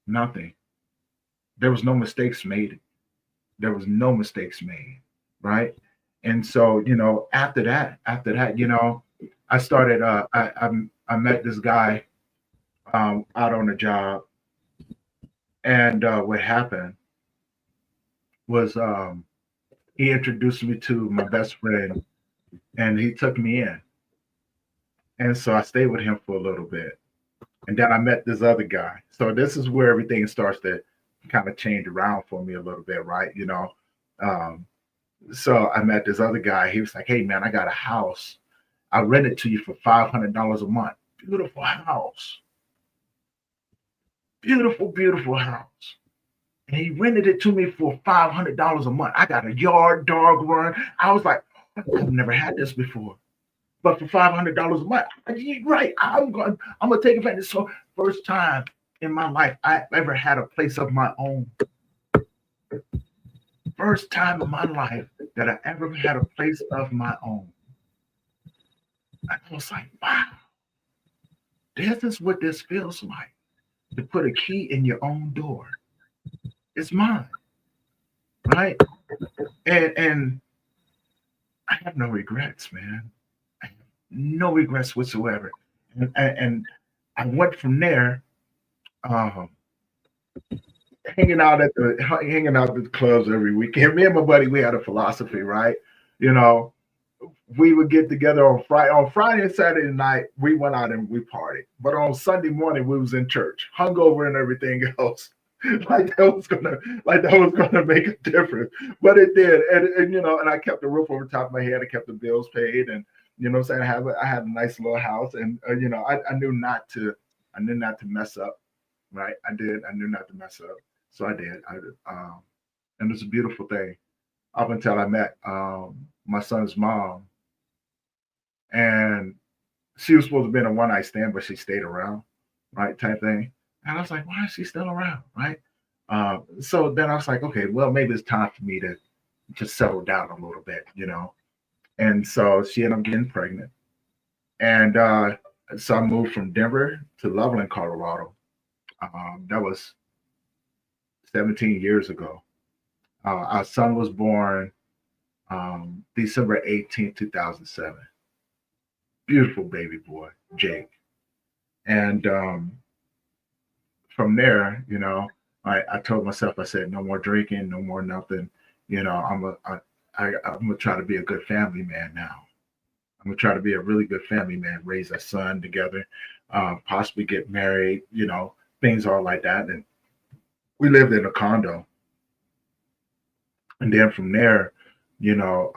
Nothing. There was no mistakes made. There was no mistakes made, right? And so, after that, I started. I met this guy out on a job, and what happened was he introduced me to my best friend, and he took me in, and so I stayed with him for a little bit, and then I met this other guy. So this is where everything starts to kind of change around for me a little bit, right? Um, so I met this other guy. He was like, "Hey man, I got a house. I rent it to you for $500 a month. Beautiful house, beautiful, beautiful house." And he rented it to me for $500 a month. I got a yard dog run. I was like, I've never had this before, but for $500 a month, you're right. I'm gonna take advantage. So first time in my life I ever had a place of my own. First time in my life that I ever had a place of my own. I was like, wow, this is what this feels like, to put a key in your own door. It's mine, right? And I have no regrets, man. I have no regrets whatsoever. And I went from there, um, hanging out at the clubs every weekend. Me and my buddy, we had a philosophy, right? You know, we would get together on Friday and Saturday night. We went out and we partied, but on Sunday morning we was in church, hungover and everything else. like that was gonna make a difference, but it did. And I kept the roof over top of my head. I kept the bills paid, and what I'm saying, I had a nice little house, and I knew not to mess up, right? I knew not to mess up, so I did. And it's a beautiful thing up until I met my son's mom, and she was supposed to be in a one night stand, but she stayed around, right? Type thing. And I was like, why is she still around, right? So then I was like, okay, well, maybe it's time for me to just settle down a little bit. And so she ended up getting pregnant. And so I moved from Denver to Loveland, Colorado. That was 17 years ago. Our son was born December 18th, 2007. Beautiful baby boy, Jake. And from there, I told myself, I said, no more drinking, no more nothing. I'm gonna try to be a good family man now. I'm gonna try to be a really good family man, raise a son together, possibly get married, things all like that. And we lived in a condo, And then from there, you know,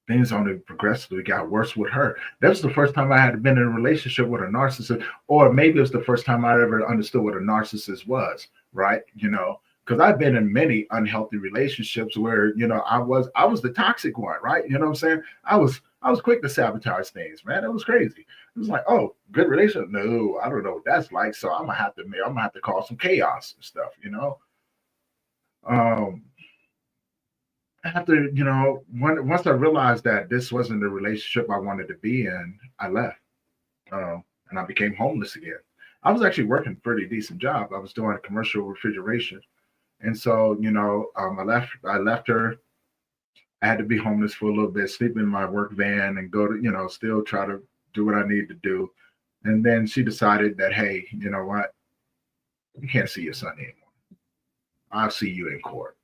things only progressively got worse with her. That was the first time I had been in a relationship with a narcissist, or maybe it was the first time I ever understood what a narcissist was, right? You know, because I've been in many unhealthy relationships where, you know, I was the toxic one, right? You know what I'm saying? I was quick to sabotage things, man. It was crazy. It was like, oh, good relationship. No, I don't know what that's like. So I'm gonna have to cause some chaos and stuff, you know. Um, After, you know, once I realized that this wasn't the relationship I wanted to be in, I left, uh, and I became homeless again. I was actually working a pretty decent job. I was doing commercial refrigeration, and so, you know, I left her. I had to be homeless for a little bit, sleep in my work van, and go to, you know, still try to do what I need to do. And then she decided that, hey, you know what, you can't see your son anymore. I'll see you in court.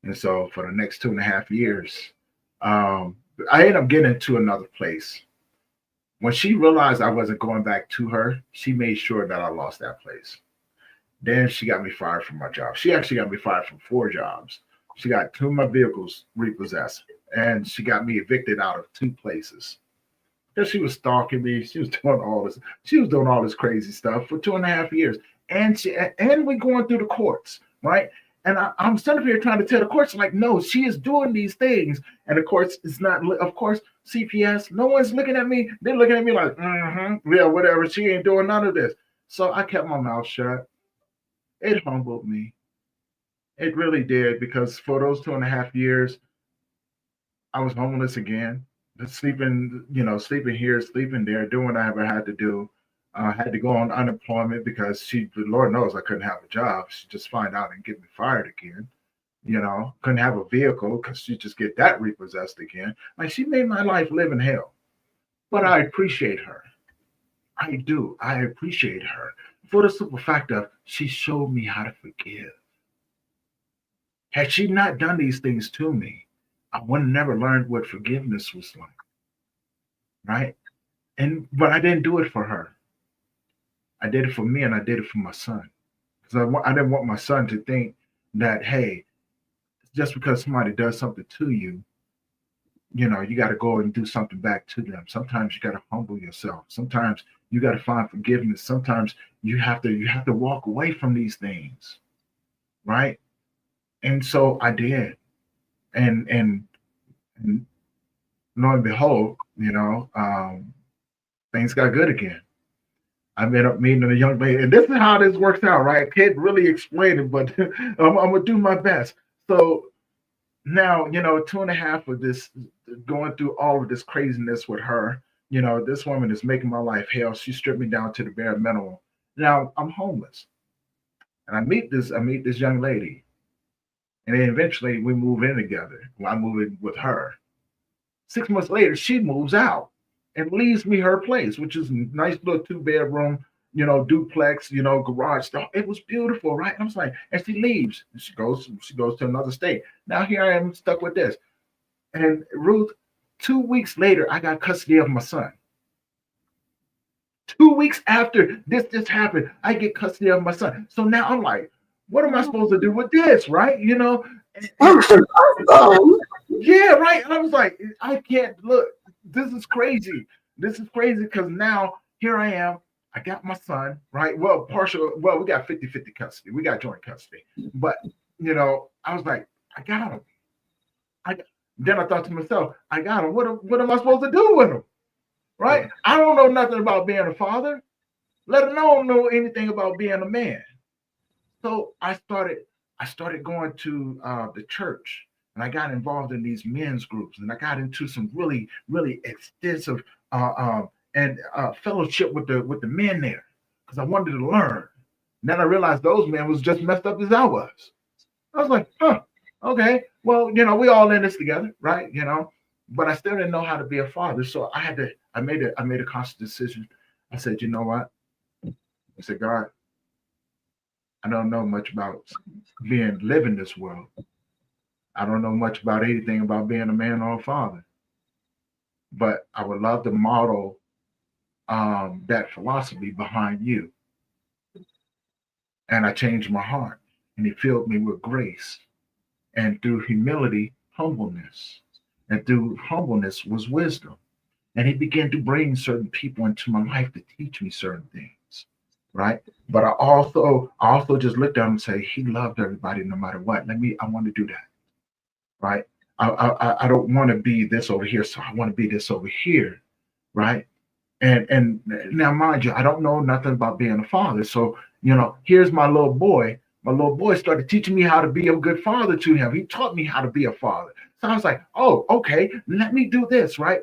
And so for the next 2.5 years, um, I ended up getting to another place. When she realized I wasn't going back to her, she made sure that I lost that place. Then she got me fired from my job. She actually got me fired from 4 jobs. She got 2 of my vehicles repossessed, and she got me evicted out of 2 places. Because she was stalking me. She was doing all this. She was doing all this crazy stuff for 2.5 years, and we going through the courts, right? And I'm standing here trying to tell the courts, like, no, she is doing these things, and the courts is not. Of course, CPS. No one's looking at me. They're looking at me like, yeah, whatever. She ain't doing none of this. So I kept my mouth shut. It humbled me. It really did, because for those 2.5 years, I was homeless again, sleeping, you know, sleeping here, sleeping there, doing what I ever had to do. I had to go on unemployment because Lord knows I couldn't have a job. She just find out and get me fired again. You know, couldn't have a vehicle because she just get that repossessed again. Like, she made my life live in hell. But I appreciate her. I do. I appreciate her for the simple fact of she showed me how to forgive. Had she not done these things to me, I would have never learned what forgiveness was like, right? But I didn't do it for her. I did it for me, and I did it for my son, because I didn't want my son to think that, hey, just because somebody does something to you, you know, you got to go and do something back to them. Sometimes you got to humble yourself. Sometimes you got to find forgiveness. Sometimes you have to walk away from these things, right? And so I did, and lo and behold, you know, things got good again. I ended up meeting a young lady, and this is how this works out, right? I can't really explain it, but I'm gonna do my best. So now, you know, 2.5 of this, going through all of this craziness with her. You know, this woman is making my life hell. She stripped me down to the bare minimum. Now I'm homeless, and I meet this young lady, and then eventually we move in together. Well, I move in with her. 6 months later, she moves out and leaves me her place, which is a nice little 2 bedroom, you know, duplex, you know, garage stuff. It was beautiful, right? I was like, and she leaves. She goes to another state. Now here I am stuck with this. And Ruth, 2 weeks later, I got custody of my son. 2 weeks after this just happened, I get custody of my son. So now I'm like, what am I supposed to do with this, right? You know, and Awesome. yeah, right. And I was like, I can't look. This is crazy. This is crazy because now here I am. I got my son, right? Well, partial. Well, we got 50-50 custody. We got joint custody. But, you know, I was like, I got him. I Then I thought to myself, I got him. What am I supposed to do with him? Right? I don't know nothing about being a father, let alone know anything about being a man. So I started going to the church, and I got involved in these men's groups, and I got into some really really extensive and fellowship with the men there, because I wanted to learn. And then I realized those men was just messed up as I was. I was like, huh, okay, well, you know, we all in this together, right? You know, but I still didn't know how to be a father, so I made a conscious decision. I said, you know what? I said, God, I don't know much about being living this world. I don't know much about anything about being a man or a father, but I would love to model that philosophy behind you. And I changed my heart, and He filled me with grace, and through humility, humbleness, and through humbleness was wisdom. And he began to bring certain people into my life to teach me certain things, right? But I also just looked at him and say, he loved everybody no matter what. I want to do that, right? I don't want to be this over here, so I want to be this over here, right? And now, mind you, I don't know nothing about being a father, so here's my little boy. My little boy started teaching me how to be a good father to him. He taught me how to be a father. So I was like, oh, okay, let me do this, right?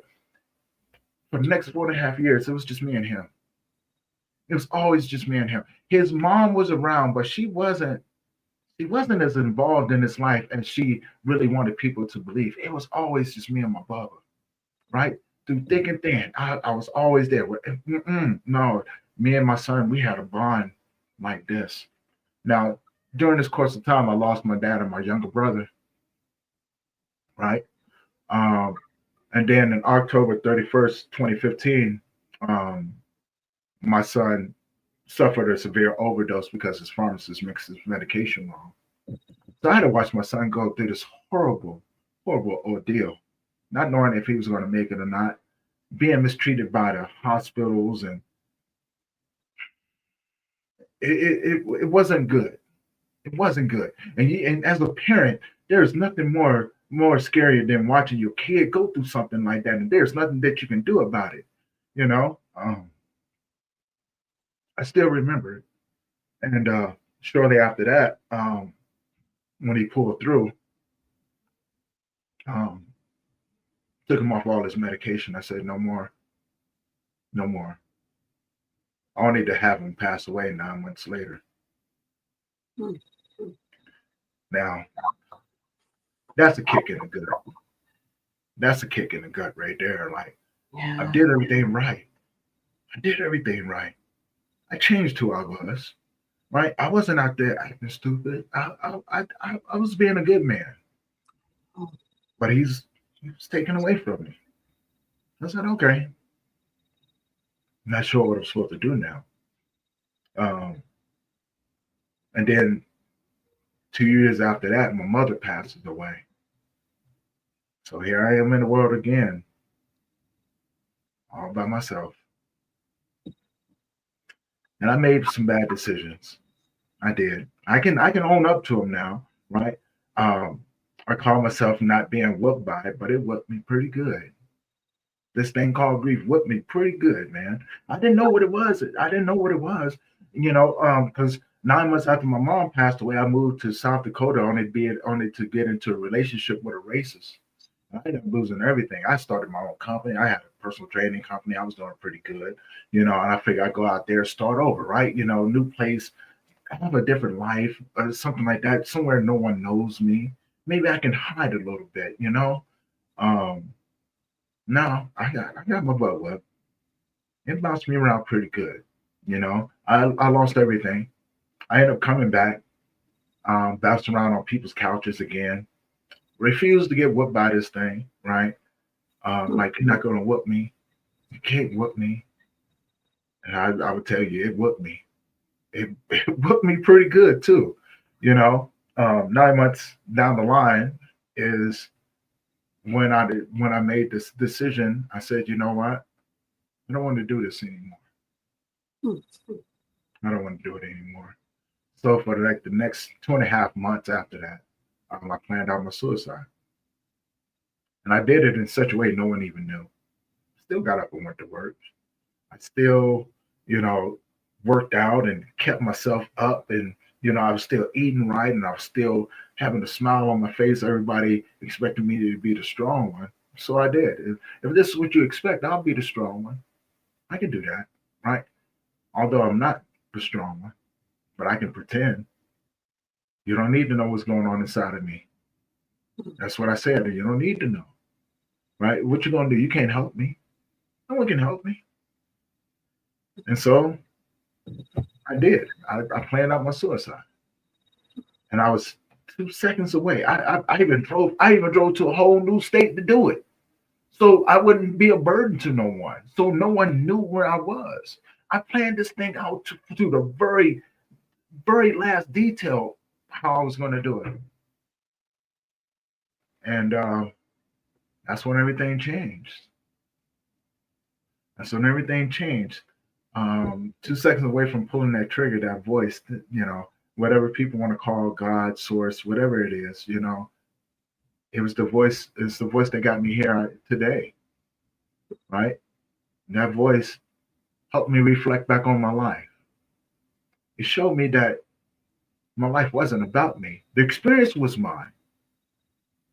For the next 4.5 years, it was just me and him. It was always just me and him. His mom was around, but she wasn't as involved in his life as she really wanted people to believe. It was always just me and my brother, right? Through thick and thin, I was always there. No, me and my son, we had a bond like this. Now, during this course of time, I lost my dad and my younger brother, right? Um, and then in October 31st, 2015, um, my son suffered a severe overdose because his pharmacist mixed his medication wrong. So I had to watch my son go through this horrible, horrible ordeal, not knowing if he was going to make it or not, being mistreated by the hospitals, and it wasn't good. It wasn't good. And as a parent, there's nothing more scarier than watching your kid go through something like that, and there's nothing that you can do about it. You know, I still remember it. And shortly after that, when he pulled through, um, took him off all his medication. I said, no more, no more. Only to have him pass away 9 months later. Mm. Now, that's a kick in the gut. That's a kick in the gut right there. Like, I Yeah. did everything right. I did everything right. I changed who I was, right? I wasn't out there acting stupid. I was being a good man, Oh, but he was taken away from me. I said, okay, I'm not sure what I'm supposed to do now. Um, and then 2 years after that, my mother passes away. So here I am in the world again, all by myself. And I made some bad decisions. I did. I can own up to them now, right? Um, I call myself not being whooped by it, but it whooped me pretty good. This thing called grief whooped me pretty good, man. I didn't know what it was. I didn't know what it was, because 9 months after my mom passed away, I moved to South Dakota only to get into a relationship with a racist. I ended up losing everything. I started my own company. I had a personal training company. I was doing pretty good, and I figured I'd go out there, start over, right? New place, have a different life, or something like that. Somewhere no one knows me. Maybe I can hide a little bit. Um, no, I got my butt whipped. It bounced me around pretty good. I lost everything. I ended up coming back, bounced around on people's couches again. Refused to get whooped by this thing, right? mm, Like, you're not gonna whoop me. You can't whoop me. And I would tell you, it whooped me. It whooped me pretty good too. You know, 9 months down the line is when I made this decision. I said, you know what? I don't want to do this anymore. mm, I don't want to do it anymore. So for like the next 2.5 months after that, I planned out my suicide, and I did it in such a way no one even knew. Still got up and went to work. I still, you know, worked out and kept myself up, and I was still eating right, and I was still having a smile on my face. Everybody expected me to be the strong one, so I did. If this is what you expect, I'll be the strong one. I can do that, right? Although I'm not the strong one, but I can pretend. You don't need to know what's going on inside of me. That's what I said. You don't need to know, right? What you gonna do? You can't help me. No one can help me. And so I did. I planned out my suicide, and I was 2 seconds away. I even drove. I even drove to a whole new state to do it, so I wouldn't be a burden to no one. So no one knew where I was. I planned this thing out to the very, very last detail how I was going to do it. And that's when everything changed. That's when everything changed. 2 seconds away from pulling that trigger, that voice, whatever people want to call God, source, whatever it is, it was the voice. It's the voice that got me here today, right? And that voice helped me reflect back on my life. It showed me that my life wasn't about me. The experience was mine,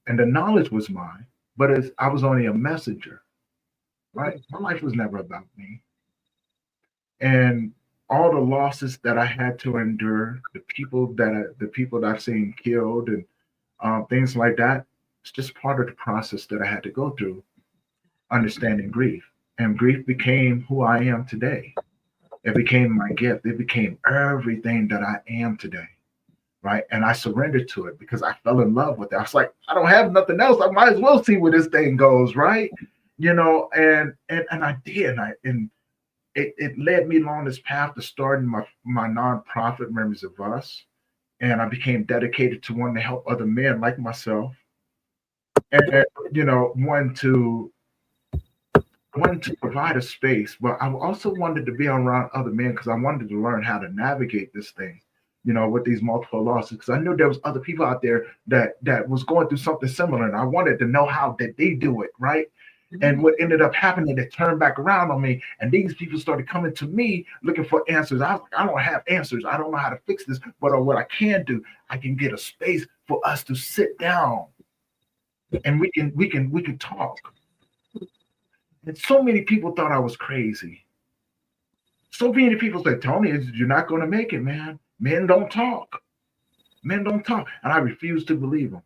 and the knowledge was mine, but I was only a messenger, right? My life was never about me. And all the losses that I had to endure, the people that I've seen killed, and things like that, it's just part of the process that I had to go through, understanding grief. And grief became who I am today. It became my gift. It became everything that I am today, right? And I surrendered to it because I fell in love with it. I was like, I don't have nothing else. I might as well see where this thing goes, right? And I did. And it led me along this path to starting my nonprofit, Memories of Us. And I became dedicated to wanting to help other men like myself, and wanted to provide a space, but I also wanted to be around other men because I wanted to learn how to navigate this thing, with these multiple losses. Because I knew there was other people out there that was going through something similar, and I wanted to know how did they do it, right? And what ended up happening, it turned back around on me, and these people started coming to me looking for answers. I was like, I don't have answers. I don't know how to fix this, but what I can do, I can get a space for us to sit down, and we can talk. And so many people thought I was crazy. So many people said, Tony, you're not going to make it, man. Men don't talk. Men don't talk. And I refused to believe them.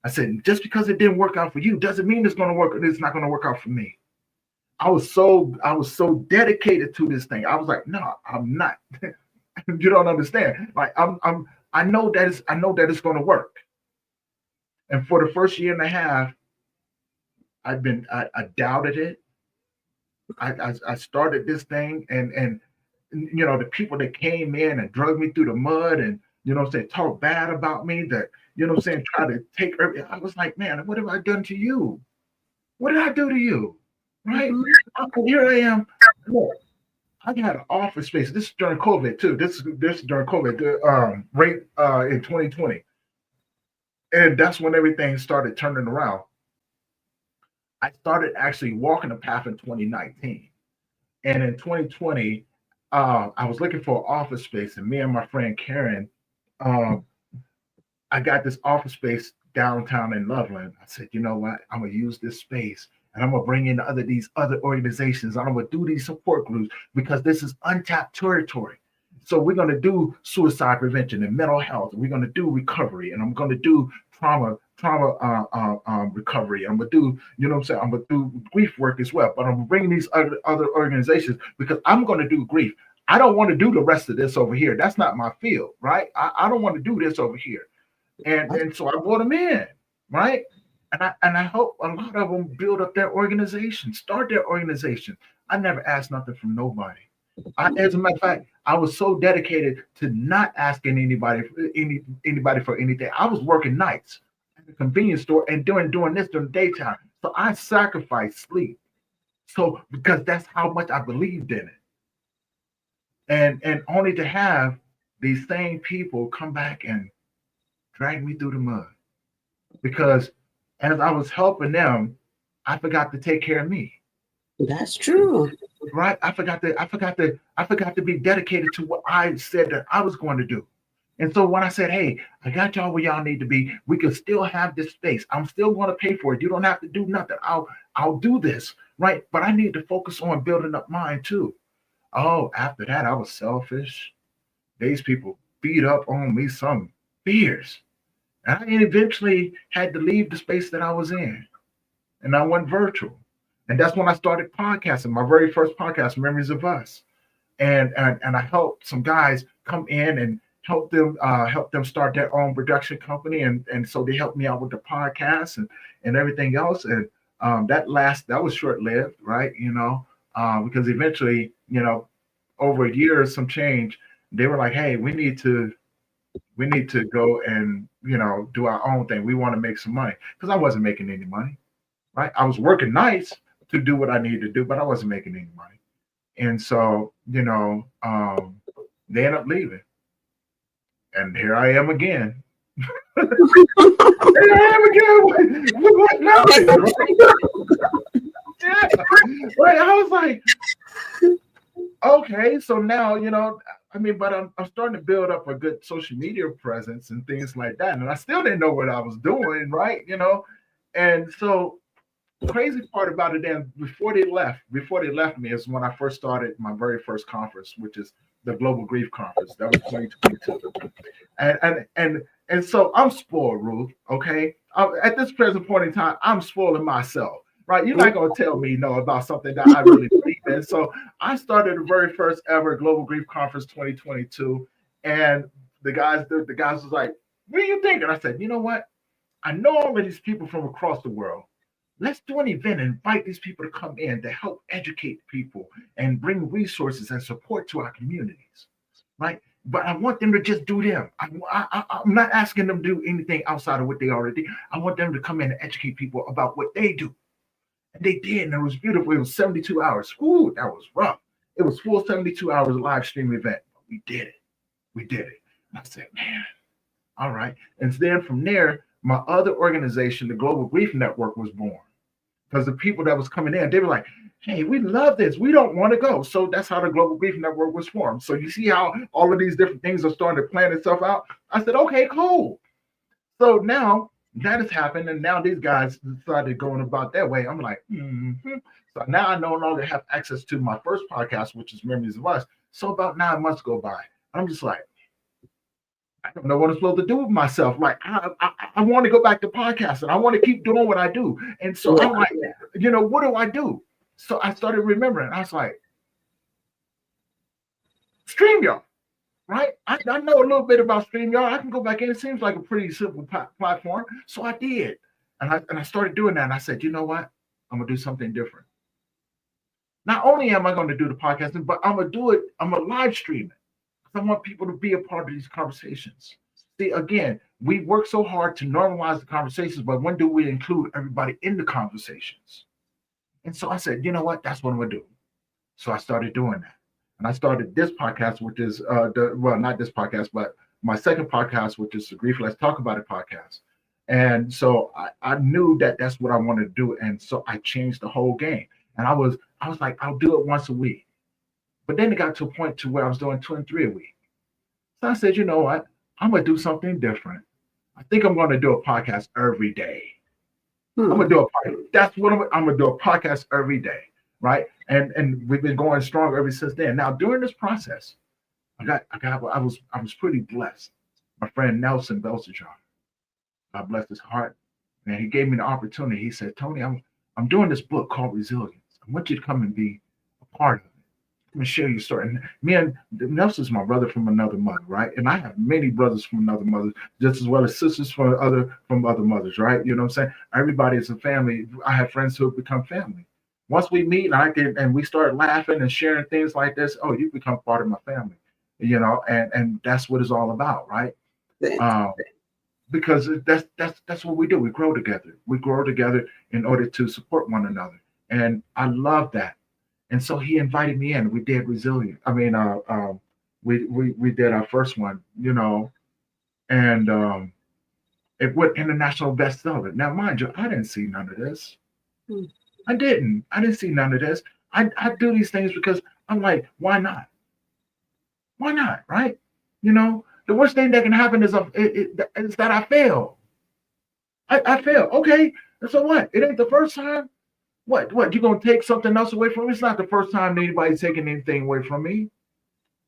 I said, just because it didn't work out for you doesn't mean it's going to work. It's not going to work out for me. I was so dedicated to this thing. I was like, no, I'm not. You don't understand. Like I know that it's going to work. And for the first year and a half, I doubted it. I started this thing, and the people that came in and drug me through the mud, and talk bad about me, that try to take everything. I was like, man, what have I done to you? What did I do to you? Right? Here I am. Look, I got an office space. This is during COVID too. This is during COVID, right, in 2020, and that's when everything started turning around. I started actually walking the path in 2019. And in 2020, I was looking for an office space, and me and my friend Karen, um, I got this office space downtown in Loveland. I said, you know what? I'm gonna use this space, and I'm gonna bring in these other organizations. I'm gonna do these support groups because this is untapped territory. So we're gonna do suicide prevention and mental health. We're gonna do recovery, and I'm gonna do trauma recovery. I'm gonna do, what I'm saying. I'm gonna do grief work as well. But I'm bringing these other organizations because I'm gonna do grief. I don't want to do the rest of this over here. That's not my field, right? I don't want to do this over here. And so I brought them in, right? And I hope a lot of them build up their organization, start their organization. I never asked nothing from nobody. As a matter of fact, I was so dedicated to not asking anybody for anything. I was working nights at the convenience store and doing this during the daytime. So I sacrificed sleep. So because that's how much I believed in it. And only to have these same people come back and drag me through the mud. Because as I was helping them, I forgot to take care of me. That's true. Right? I forgot to be dedicated to what I said that I was going to do. And so when I said, hey, I got y'all where y'all need to be, we can still have this space. I'm still going to pay for it. You don't have to do nothing. I'll do this. Right. But I need to focus on building up mine too. Oh, after that, I was selfish. These people beat up on me some fears. And I eventually had to leave the space that I was in, and I went virtual. And that's when I started podcasting, my very first podcast, Memories of Us. And I helped some guys come in and help them start their own production company. And so they helped me out with the podcast and everything else. And that was short lived, right? Because eventually, over a year or some change, they were like, hey, we need to go and do our own thing. We want to make some money because I wasn't making any money, right? I was working nights to do what I needed to do, but I wasn't making any money. And so, they end up leaving. And here I am again. Here I am again with nothing. Yeah. Right. I was like, okay, so now, but I'm starting to build up a good social media presence and things like that. And I still didn't know what I was doing, right? And so crazy part about it then, before they left me is when I first started my very first conference, which is the Global Grief Conference. That was 2022. And so I'm spoiled, Ruth. Okay, at this present point in time, I'm spoiling myself. Right, you're not gonna tell me no about something that I really believe in. So I started the very first ever Global Grief Conference 2022, and the guys was like, "What do you think?" And I said, "You know what? I know all of these people from across the world. Let's do an event and invite these people to come in to help educate people and bring resources and support to our communities, right? But I want them to just do them. I'm not asking them to do anything outside of what they already do. I want them to come in and educate people about what they do." And they did, and it was beautiful. It was 72 hours. Ooh, that was rough. It was full 72 hours live stream event. But we did it. We did it. And I said, man, all right. And then from there, my other organization, the Global Grief Network, was born. Because the people that was coming in, they were like, hey, we love this. We don't want to go. So that's how the Global Grief Network was formed. So you see how all of these different things are starting to plan itself out? I said, okay, cool. So now that has happened, and now these guys decided going about their way. I'm like, So now I no longer have access to my first podcast, which is Memories of Us. So about 9 months go by. I'm just like, I don't know what I'm supposed to do with myself. Like, I want to go back to podcasting. I want to keep doing what I do. And so I'm like, what do I do? So I started remembering. I was like, StreamYard. Right? I know a little bit about StreamYard. I can go back in. It seems like a pretty simple platform. So I did. And I started doing that. And I said, you know what? I'm going to do something different. Not only am I going to do the podcasting, but I'm going to do it. I'm going to live stream it. Because I want people to be a part of these conversations. See, again, we work so hard to normalize the conversations, but when do we include everybody in the conversations? And so I said, you know what? That's what I'm going to do. So I started doing that. And I started this podcast, which is not this podcast, but my second podcast, which is the Grief Let's Talk About It podcast. And so I knew that that's what I wanted to do. And so I changed the whole game. And I was like, I'll do it once a week. But then it got to a point to where I was doing 2 and 3 a week. So I said, you know what? I'm going to do something different. I think I'm going to do a podcast every day. I'm going to do a podcast. That's what I'm going to do, a podcast every day. Right. And we've been going strong ever since then. Now, during this process, I was pretty blessed. My friend Nelson Belsajar, God bless his heart. And he gave me the opportunity. He said, Tony, I'm doing this book called Resilience. I want you to come and be a part of it. Let me share your story. And me and Nelson's my brother from another mother, right? And I have many brothers from another mother, just as well as sisters from other mothers, right? You know what I'm saying? Everybody is a family. I have friends who have become family. Once we meet and we start laughing and sharing things like this, oh, you become part of my family, and that's what it's all about, right? Because that's what we do. We grow together. We grow together in order to support one another, and I love that. And so he invited me in. We did Resilient. I mean, we did our first one, and it went international bestseller. Now, mind you, I didn't see none of this. I didn't see none of this. I do these things because I'm like, why not? Why not? Right? The worst thing that can happen is that I fail. I fail. Okay. So what? It ain't the first time. What? You gonna take something else away from me? It's not the first time anybody's taking anything away from me.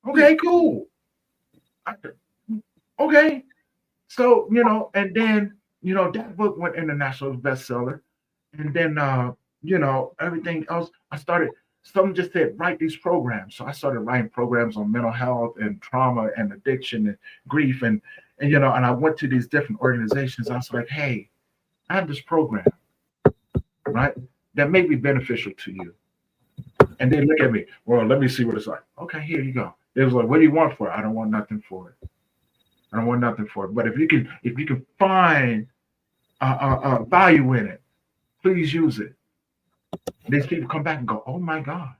Okay, cool. Okay. So, and then, that book went international bestseller. And then everything else, someone just said, write these programs. So I started writing programs on mental health and trauma and addiction and grief. And I went to these different organizations. I was like, hey, I have this program, right, that may be beneficial to you. And they look at me, well, let me see what it's like. Okay, here you go. They was like, what do you want for it? I don't want nothing for it. I don't want nothing for it. But if you can find value in it, please use it. These people come back and go, oh my God,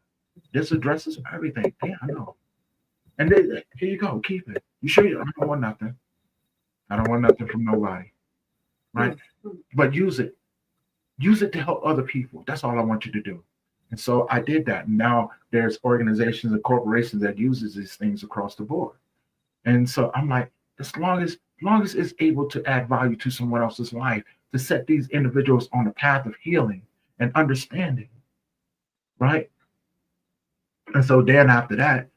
this addresses everything. Yeah, I know. And here you go, keep it. You sure you? I don't want nothing. I don't want nothing from nobody, right? But use it. Use it to help other people. That's all I want you to do. And so I did that. And now there's organizations and corporations that uses these things across the board. And so I'm like, as long as it's able to add value to someone else's life, to set these individuals on a path of healing and understanding, right? And so then after that,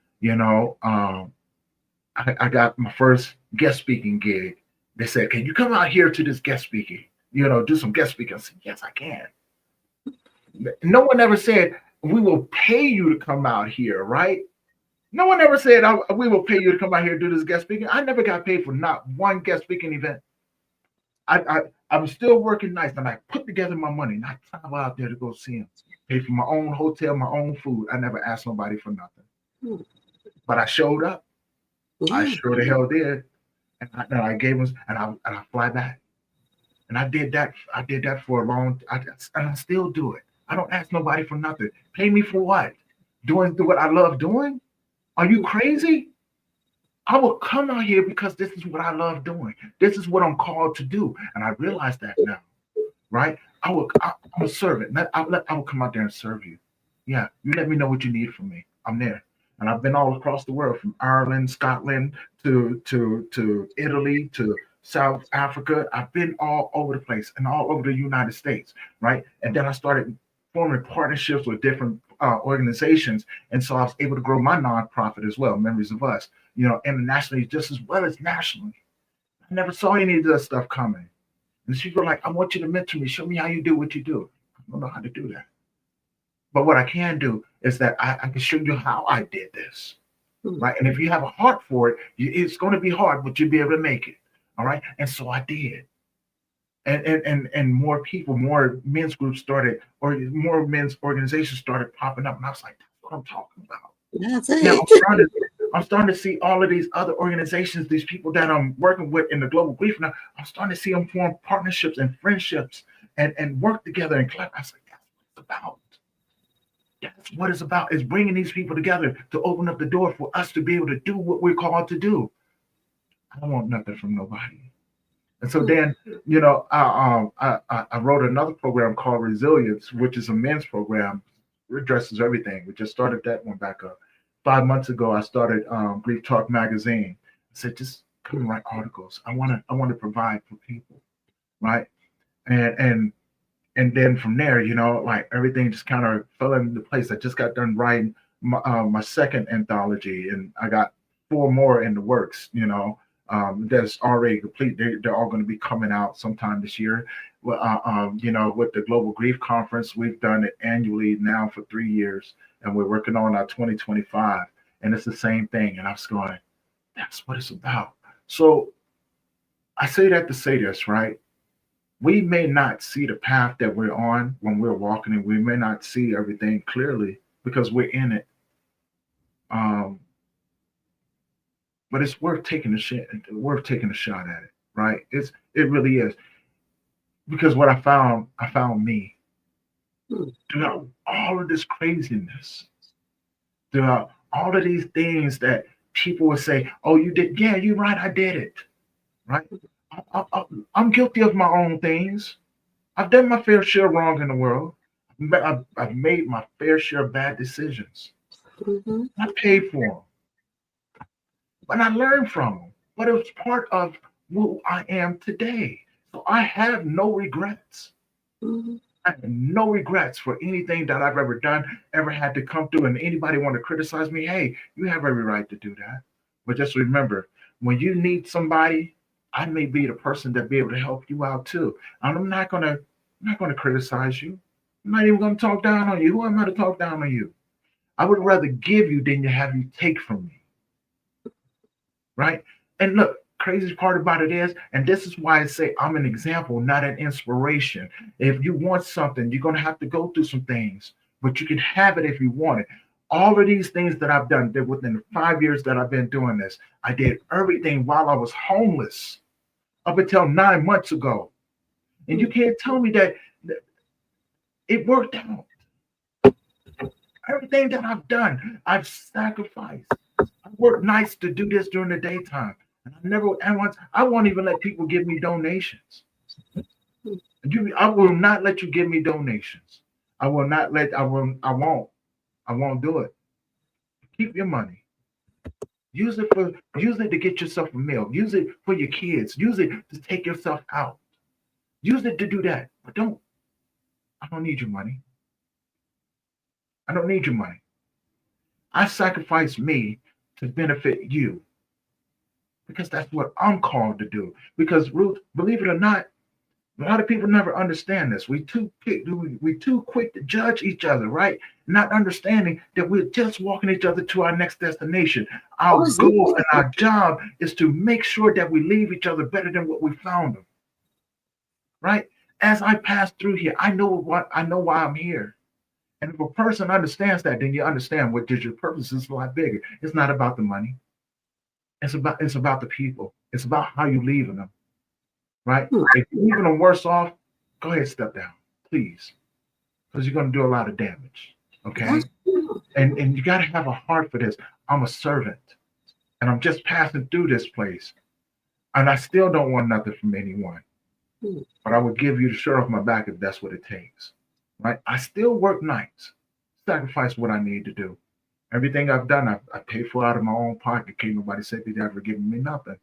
I got my first guest speaking gig. They said, "Can you come out here to this guest speaking? Do some guest speaking." I said, "Yes, I can." No one ever said we will pay you to come out here, right? No one ever said we will pay you to come out here and do this guest speaking. I never got paid for not one guest speaking event. I was still working nights, and I put together my money, and I travel out there to go see him. Pay for my own hotel, my own food. I never asked nobody for nothing. But I showed up. I sure the hell did. And I gave them, and I fly back. And I did that. I did that for a long time, and I still do it. I don't ask nobody for nothing. Pay me for what? Doing what I love doing? Are you crazy? I will come out here because this is what I love doing. This is what I'm called to do, and I realize that now, right? I'm a servant. I will come out there and serve you. Yeah, you let me know what you need from me. I'm there, and I've been all across the world, from Ireland, Scotland to Italy to South Africa. I've been all over the place and all over the United States, right? And then I started forming partnerships with different organizations, and so I was able to grow my nonprofit as well, Memories of Us, internationally just as well as nationally. I never saw any of that stuff coming. And people are like, "I want you to mentor me. Show me how you do what you do." I don't know how to do that. But what I can do is that I can show you how I did this, right? And if you have a heart for it, it's going to be hard, but you'll be able to make it, all right? And so I did. And more people, more men's groups started, or more men's organizations started popping up. And I was like, "That's what I'm talking about." That's Now it. I'm starting to see all of these other organizations, these people that I'm working with in the global grief now. I'm starting to see them form partnerships and friendships and work together and collab. I was like, "That's what it's about." That's what it's about, is bringing these people together to open up the door for us to be able to do what we're called to do. I don't want nothing from nobody. And so then, I wrote another program called Resilience, which is a men's program. It addresses everything. We just started that one back up. 5 months ago, I started Grief Talk Magazine. I said, just come and write articles. I want to provide for people, right? And and then from there, like everything just kind of fell into place. I just got done writing my second anthology, and I got four more in the works. That's already complete. They're all going to be coming out sometime this year. Well, with the Global Grief Conference, we've done it annually now for 3 years, and we're working on our 2025, and it's the same thing. And I was going, that's what it's about. So I say that to say this, right? We may not see the path that we're on when we're walking, and we may not see everything clearly because we're in it. But it's worth taking a shot. Worth taking a shot at it, right? It really is, because what I found me throughout all of this craziness, throughout all of these things that people would say, "Oh, you did? Yeah, you're right. I did it." Right? I'm guilty of my own things. I've done my fair share wrong in the world. I've made my fair share of bad decisions. I paid for them, but I learned from them. But it was part of who I am today. So I have no regrets. I have no regrets for anything that I've ever done, ever had to come through. And anybody want to criticize me, hey, you have every right to do that. But just remember, when you need somebody, I may be the person that be able to help you out too. And I'm not gonna criticize you. I'm not even gonna talk down on you. Who am I to talk down on you? I would rather give you than to have you take from me. Right? And look, crazy part about it is, and this is why I say I'm an example, not an inspiration. If you want something, you're gonna have to go through some things, but you can have it if you want it. All of these things that I've done, that within the 5 years that I've been doing this, I did everything while I was homeless up until 9 months ago. And you can't tell me that it worked out. Everything that I've done, I've sacrificed. I work nights to do this during the daytime. And I won't even let people give me donations. I will not let you give me donations. I will not let, I won't do it. Keep your money. Use it to get yourself a meal. Use it for your kids. Use it to take yourself out. Use it to do that. But I don't need your money. I don't need your money. I sacrifice me to benefit you because that's what I'm called to do. Because Ruth, believe it or not, a lot of people never understand this. We too quick to judge each other, right? Not understanding that we're just walking each other to our next destination. Our Oh, goal and our job is to make sure that we leave each other better than what we found them, right? As I pass through here, I know why I'm here. And if a person understands that, then you understand what your purpose is a lot bigger. It's not about the money. It's about the people. It's about how you leaving them, right? If you're leaving them worse off, go ahead, step down, please, because you're going to do a lot of damage. Okay, that's true. and you got to have a heart for this. I'm a servant, and I'm just passing through this place, and I still don't want nothing from anyone. But I would give you the shirt off my back if that's what it takes, right? I still work nights, sacrifice what I need to do. Everything I've done, I pay for out of my own pocket. Can't nobody say they ever given me nothing,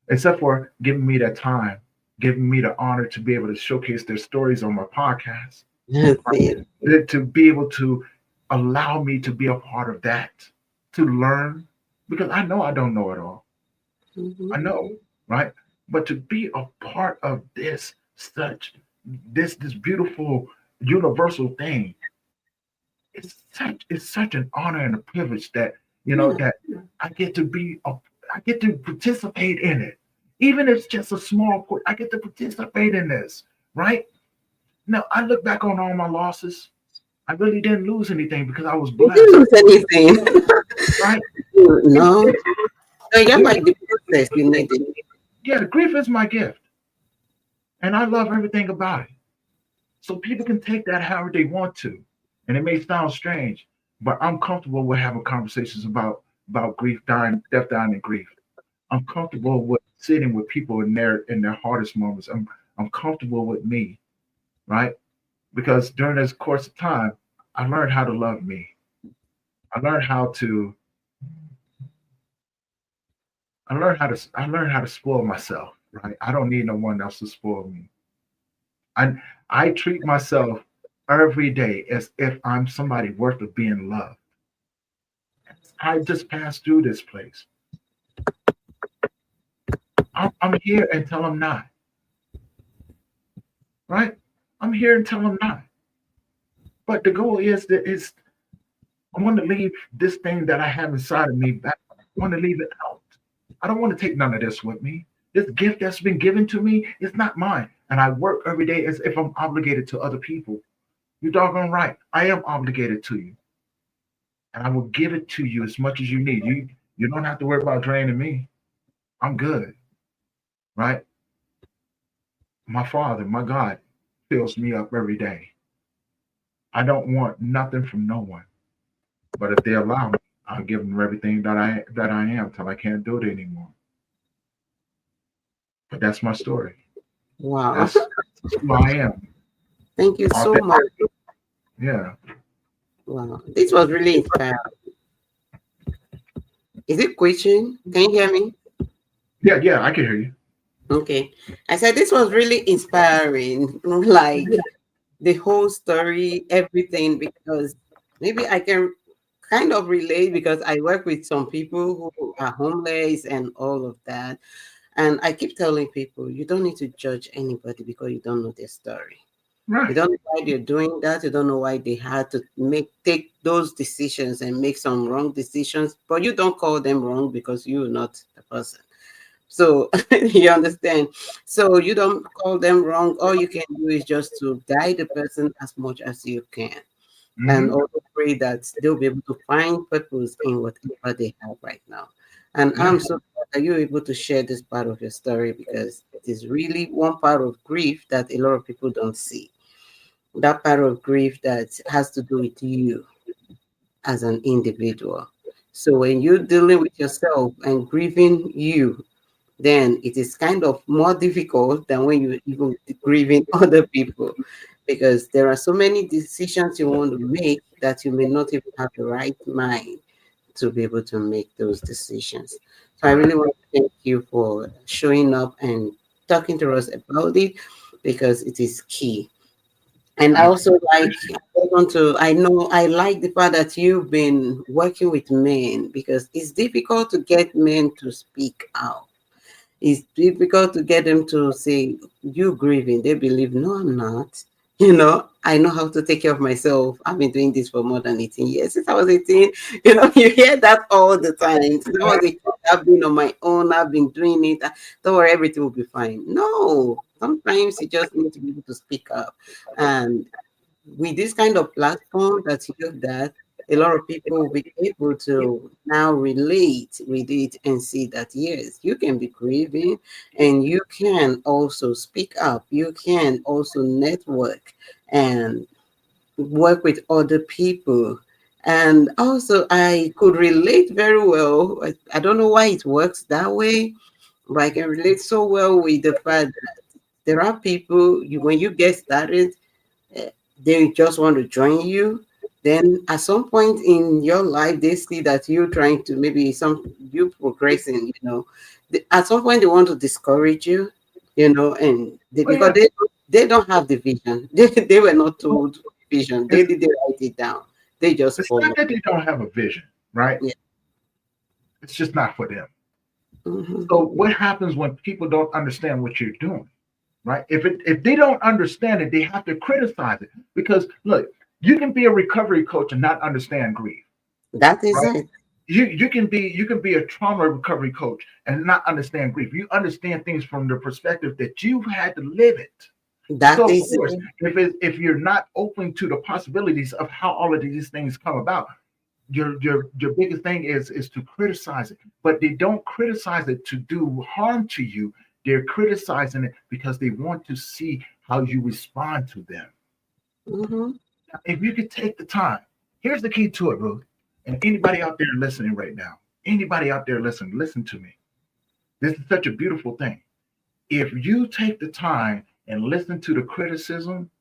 except for giving me that time, giving me the honor to be able to showcase their stories on my podcast, That's it. to be able to allow me to be a part of that, to learn, because I know I don't know it all. I Mhm. know, right? But to be a part of this beautiful universal thing, it's such an honor and a privilege that Yeah. that I get to I get to participate in it. Even if it's just a small I get to participate in this, right? Now I look back on all my losses. I really didn't lose anything because I was You didn't blessed, lose anything. right? It's, No. it's So just grief. like the process you needed. Yeah, the grief is my gift, and I love everything about it. So people can take that however they want to, and it may sound strange, but I'm comfortable with having conversations about grief, dying, death, dying, and grief. I'm comfortable with sitting with people in their hardest moments. I'm comfortable with me, right? Because during this course of time, I learned how to love me. I learned how to I learned how to spoil myself, right? I don't need no one else to spoil me. I I treat myself every day as if I'm somebody worth of being loved. I just passed through this place. I'm here until I'm not, right? I'm here until I'm not. But the goal is I want to leave this thing that I have inside of me back. I want to leave it out. I don't want to take none of this with me. This gift that's been given to me is not mine. And I work every day as if I'm obligated to other people. You're doggone right. I am obligated to you. And I will give it to you as much as you need. You don't have to worry about draining me. I'm good, right? My Father, my God, fills me up every day. I don't want nothing from no one. But if they allow me, I'll give them everything that I am till I can't do it anymore. But that's my story. Wow. That's who I am. Thank you so Authentic. much. Yeah. Wow. This was really inspiring. Is it question? Can you hear me? Yeah, yeah, I can hear you. Okay. I said this was really inspiring. Like the whole story, everything, because maybe I can kind of relate because I work with some people who are homeless and all of that. And I keep telling people, you don't need to judge anybody because you don't know their story. You Right. don't know why they're doing that. You don't know why they had to take those decisions and make some wrong decisions. But you don't call them wrong because you're not the person. So you understand. So you don't call them wrong. All you can do is just to guide the person as much as you can. and Hmm. also pray that they'll be able to find purpose in whatever they have right now. And Yeah. I'm so glad that you're able to share this part of your story, because it is really one part of grief that a lot of people don't see. That part of grief that has to do with you as an individual. So when you're dealing with yourself and grieving you, then it is kind of more difficult than when you even grieving other people, because there are so many decisions you want to make that you may not even have the right mind to be able to make those decisions. So I Right. really want to thank you for showing up and talking to us about it, because it is key. And I I also like, I know I like the fact that you've been working with men, because it's difficult to get men to speak out. It's difficult to get them to say, "You grieving." They believe, "No, I'm not." I know how to take care of myself. I've been doing this for more than 18 years. Since I was 18, you hear that all the time. Since I was 18, I've been on my own. I've been doing it. Don't worry, everything will be fine. No, sometimes you just need to be able to speak up. And with this kind of platform that you looked at, a lot of people will be able to now relate with it and see that yes, you can be grieving and you can also speak up. You can also network and work with other people. And also, I could relate very well. I don't know why it works that way, but I can relate so well with the fact that there are people, when you get started, eh, they just want to join you. Then at some point in your life, they see that you're trying to, maybe you progressing, at some point they want to discourage you, and Oh because yeah. they don't have the vision. They were not Well, told vision. They It's didn't write it down. They just it's not follow. that they don't have a vision, right? Yeah. It's just not for them. Hmm. So what happens when people don't understand what you're doing, right? If they don't understand it, they have to criticize it. Because look, you can be a recovery coach and not understand grief, That is right? it. You can be a trauma recovery coach and not understand grief. You understand things from the perspective that you've had to live it. That So of is course, it. if you're not open to the possibilities of how all of these things come about, your biggest thing is to criticize it. But they don't criticize it to do harm to you. They're criticizing it because they want to see how you respond to them. Hmm. Now, if you could take the time, here's the key to it, Ruth. And anybody out there listening right now, anybody out there listening, listen to me. This is such a beautiful thing. If you take the time and listen to the criticism,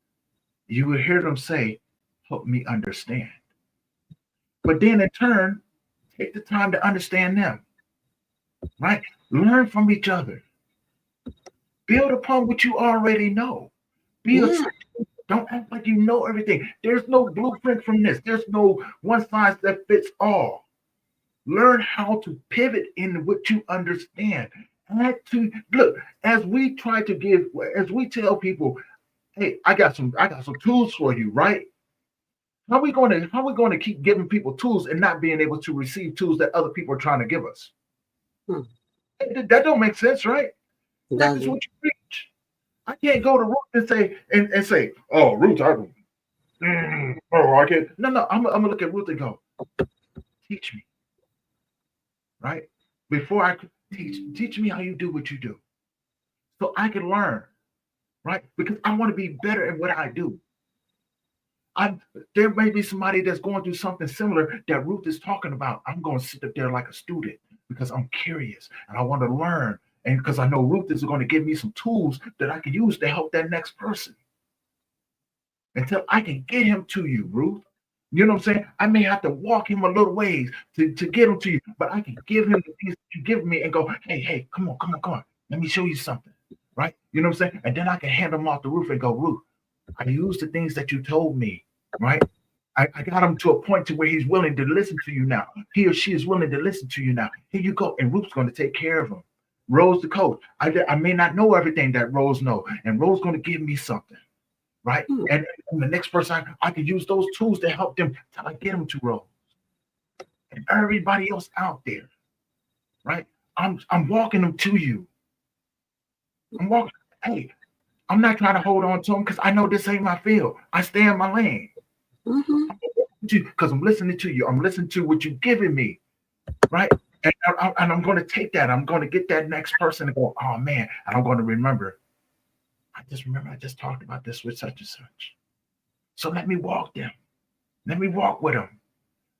you will hear them say, "Help me understand." But then in turn, take the time to understand them, right? Learn from each other. Build upon what you already know. Be a Yeah. student. Don't act like you know everything. There's no blueprint from this. There's no one size that fits all. Learn how to pivot in what you understand. Add to look as we try to give, as we tell people, "Hey, I got some tools for you," right? How are we going to keep giving people tools and not being able to receive tools that other people are trying to give us? Hmm. That don't make sense, right? Practice Doesn't. what you preach. I can't go to Ruth and say, "Oh, Ruth, oh, I can't." No. I'm gonna look at Ruth and go, "Teach me, right? Before I could teach me how you do what you do, so I can learn, right? Because I want to be better at what I do. I There may be somebody that's going through something similar that Ruth is talking about. I'm going to sit up there like a student because I'm curious and I want to learn, and because I know Ruth is going to give me some tools that I can use to help that next person until I can get him to you, Ruth. You know what I'm saying? I may have to walk him a little ways to get him to you, but I can give him the things that you give me and go, hey, come on, come on, come on. Let me show you something, right? You know what I'm saying? And then I can hand him off the roof and go, Ruth, I used the things that you told me, right? I got him to a point to where he's willing to listen to you now. He or she is willing to listen to you now. Here you go. And Ruth's going to take care of him. Rose the coach. I may not know everything that Rose know, and Rose going to give me something, right? Hmm. And the next person, I can use those tools to help them till I get them to Rose and everybody else out there, right? I'm walking them to you. I'm walking. Hey, I'm not trying to hold on to them because I know this ain't my field. I stay in my lane. Mm-hmm. Because I'm listening to you. I'm listening to what you're giving me, right? And I'm going to take that. I'm going to get that next person and go, oh man, and I'm going to remember. I just talked about this with such and such. So let me walk them. Let me walk with them.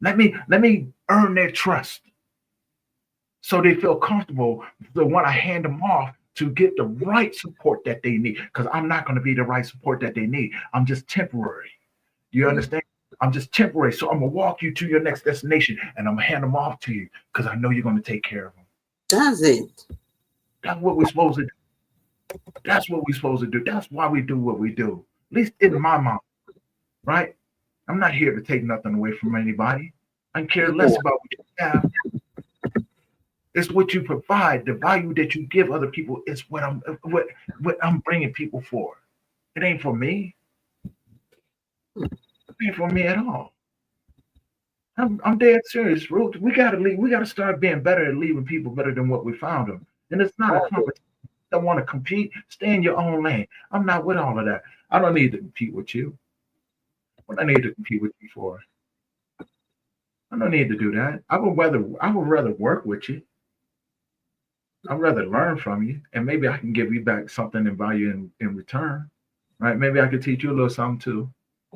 Let me earn their trust so they feel comfortable. So when I hand them off to get the right support that they need, because I'm not going to be the right support that they need. I'm just temporary. You understand? I'm just temporary. So I'm gonna walk you to your next destination, and I'm gonna hand them off to you because I know you're gonna take care of them. That's it. That's what we're supposed to do. That's what we're supposed to do. That's why we do what we do. At least in my mind, right? I'm not here to take nothing away from anybody. I care less about what you have. It's what you provide. The value that you give other people is what I'm bringing people for. It ain't for me. It ain't for me at all. I'm dead serious, Ruth. We gotta leave. We gotta start being better at leaving people better than what we found them. And it's not a competition. Don't want to compete. Stay in your own lane. I'm not with all of that. I don't need to compete with you. What I need to compete with you for? I don't need to do that. I would rather work with you. I'd rather learn from you, and maybe I can give you back something in value in return. Right? Maybe I could teach you a little something too.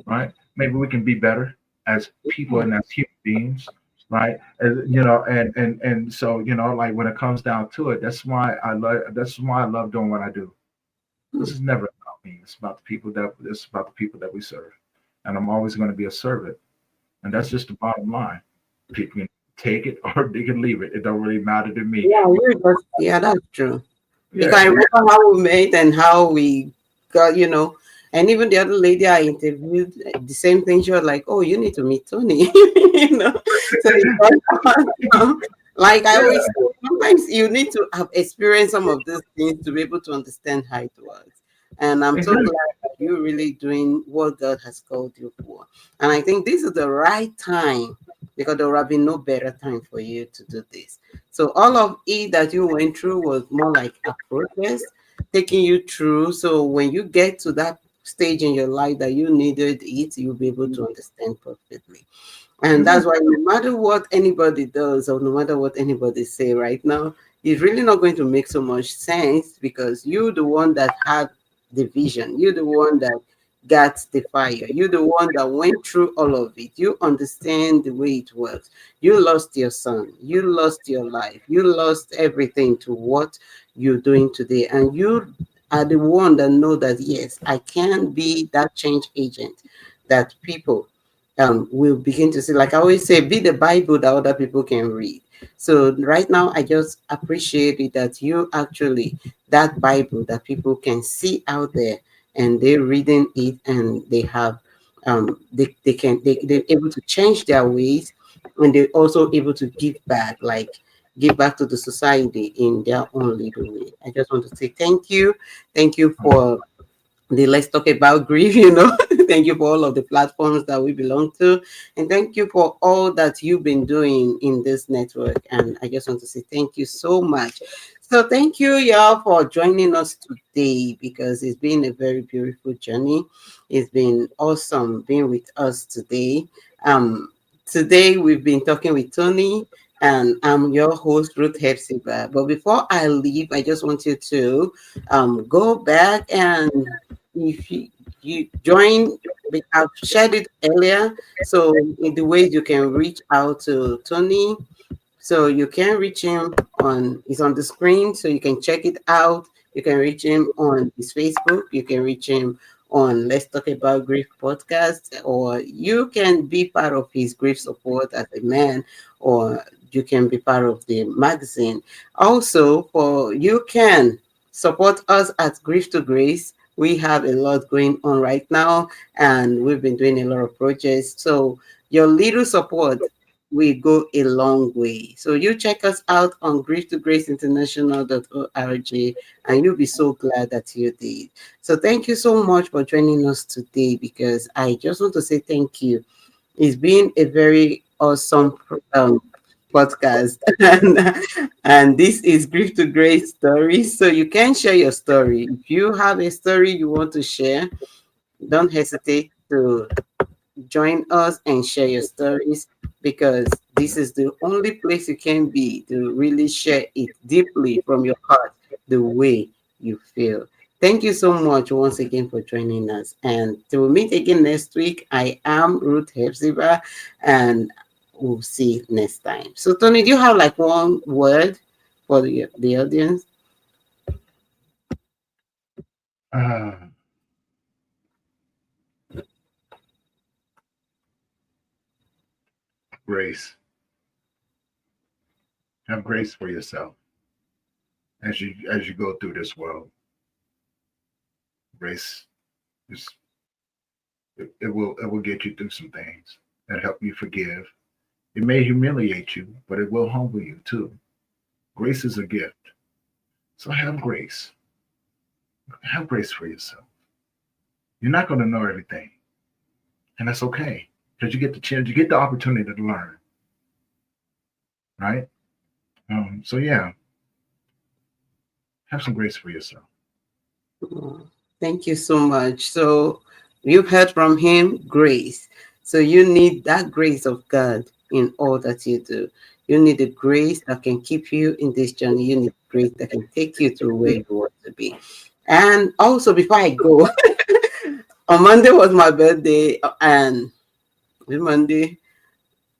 Right? Maybe we can be better as people and as human beings. Right? And so like when it comes down to it, that's why I love doing what I do. This is never about me. It's about the people that we serve, and I'm always going to be a servant, and that's just the bottom line. People can take it or they can leave it. It don't really matter to me. Yeah, that's true. Because Yeah, I remember how we met and how we got, and even the other lady I interviewed, the same thing. She was like, "Oh, you need to meet Tony," So like I always yeah, say, sometimes you need to have experienced some of these things to be able to understand how it works. And I'm so exactly. glad that you're really doing what God has called you for. And I think this is the right time because there will have been no better time for you to do this. So all of it that you went through was more like a process taking you through. So when you get to that stage in your life that you needed it, you'll be able to understand perfectly. And Hmm. that's why no matter what anybody does or no matter what anybody say right now, it's really not going to make so much sense because you're the one that had the vision. You're the one that got the fire. You're the one that went through all of it. You understand the way it works. You lost your son. You lost your life. You lost everything to what you're doing today. And you are the one that know that, yes, I can be that change agent that people will begin to see. Like I always say, be the Bible that other people can read. So right now, I just appreciate it that you actually that Bible that people can see out there, and they're reading it, and they have they're able to change their ways, and they're also able to give back, like give back to the society in their own little way. I just want to say thank you for the Let's Talk About Grief, Thank you for all of the platforms that we belong to. And thank you for all that you've been doing in this network. And I just want to say thank you so much. So thank you, y'all, for joining us today because it's been a very beautiful journey. It's been awesome being with us today. Today we've been talking with Tony, and I'm your host, Ruth Hepzibah. But before I leave, I just want you to go back and if you join, I've shared it earlier. So in the ways you can reach out to Tony, so you can reach him on, it's on the screen, so you can check it out. You can reach him on his Facebook. You can reach him on Let's Talk About Grief podcast, or you can be part of his grief support as a man, or you can be part of the magazine. Also, for you can support us at Grief to Grace. We have a lot going on right now, and we've been doing a lot of projects. So your little support we go a long way. So you check us out on grieftograceinternational.org, and you'll be so glad that you did. So thank you so much for joining us today because I just want to say thank you. It's been a very awesome podcast. And this is Grief to Grace Stories. So you can share your story. If you have a story you want to share, don't hesitate to join us and share your stories, because this is the only place you can be to really share it deeply from your heart, the way you feel. Thank you so much once again for joining us. And till we meet again next week, I am Ruth Hepzibah, and we'll see you next time. So, Tony, do you have like one word for the audience? Ah, grace. Have grace for yourself as you go through this world. Grace is it will get you through some things and help you forgive. It may humiliate you, but it will humble you too. Grace is a gift. So have grace. Have grace for yourself. You're not going to know everything, and that's okay because you get the chance, you get the opportunity to learn, right? So yeah, have some grace for yourself. Oh, thank you so much. So you've heard from him, grace. So you need that grace of God in all that you do. You need the grace that can keep you in this journey. You need grace that can take you to where you want to be. And also, before I go, on Monday was my birthday, and Monday,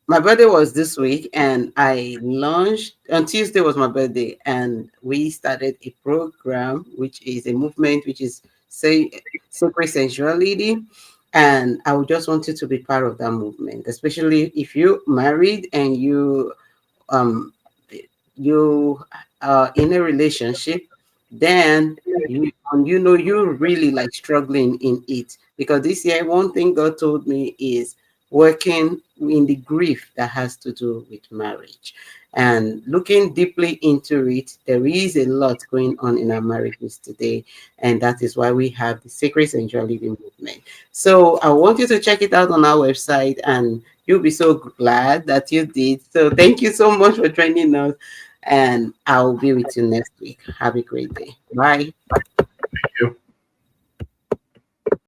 my birthday was this week, and I launched on Tuesday was my birthday, and we started a program, which is a movement, which is say sacred sensuality. And I would just want you to be part of that movement, especially if you're married and um you are in a relationship, then you're really like struggling in it, because this year one thing God told me is working in the grief that has to do with marriage, and looking deeply into it. There is a lot going on in our marriages today, and that is why we have the sacred sensuality movement. So I want you to check it out on our website, and you'll be so glad that you did. So thank you so much for joining us, and I'll be with you next week. Have a great day. Bye.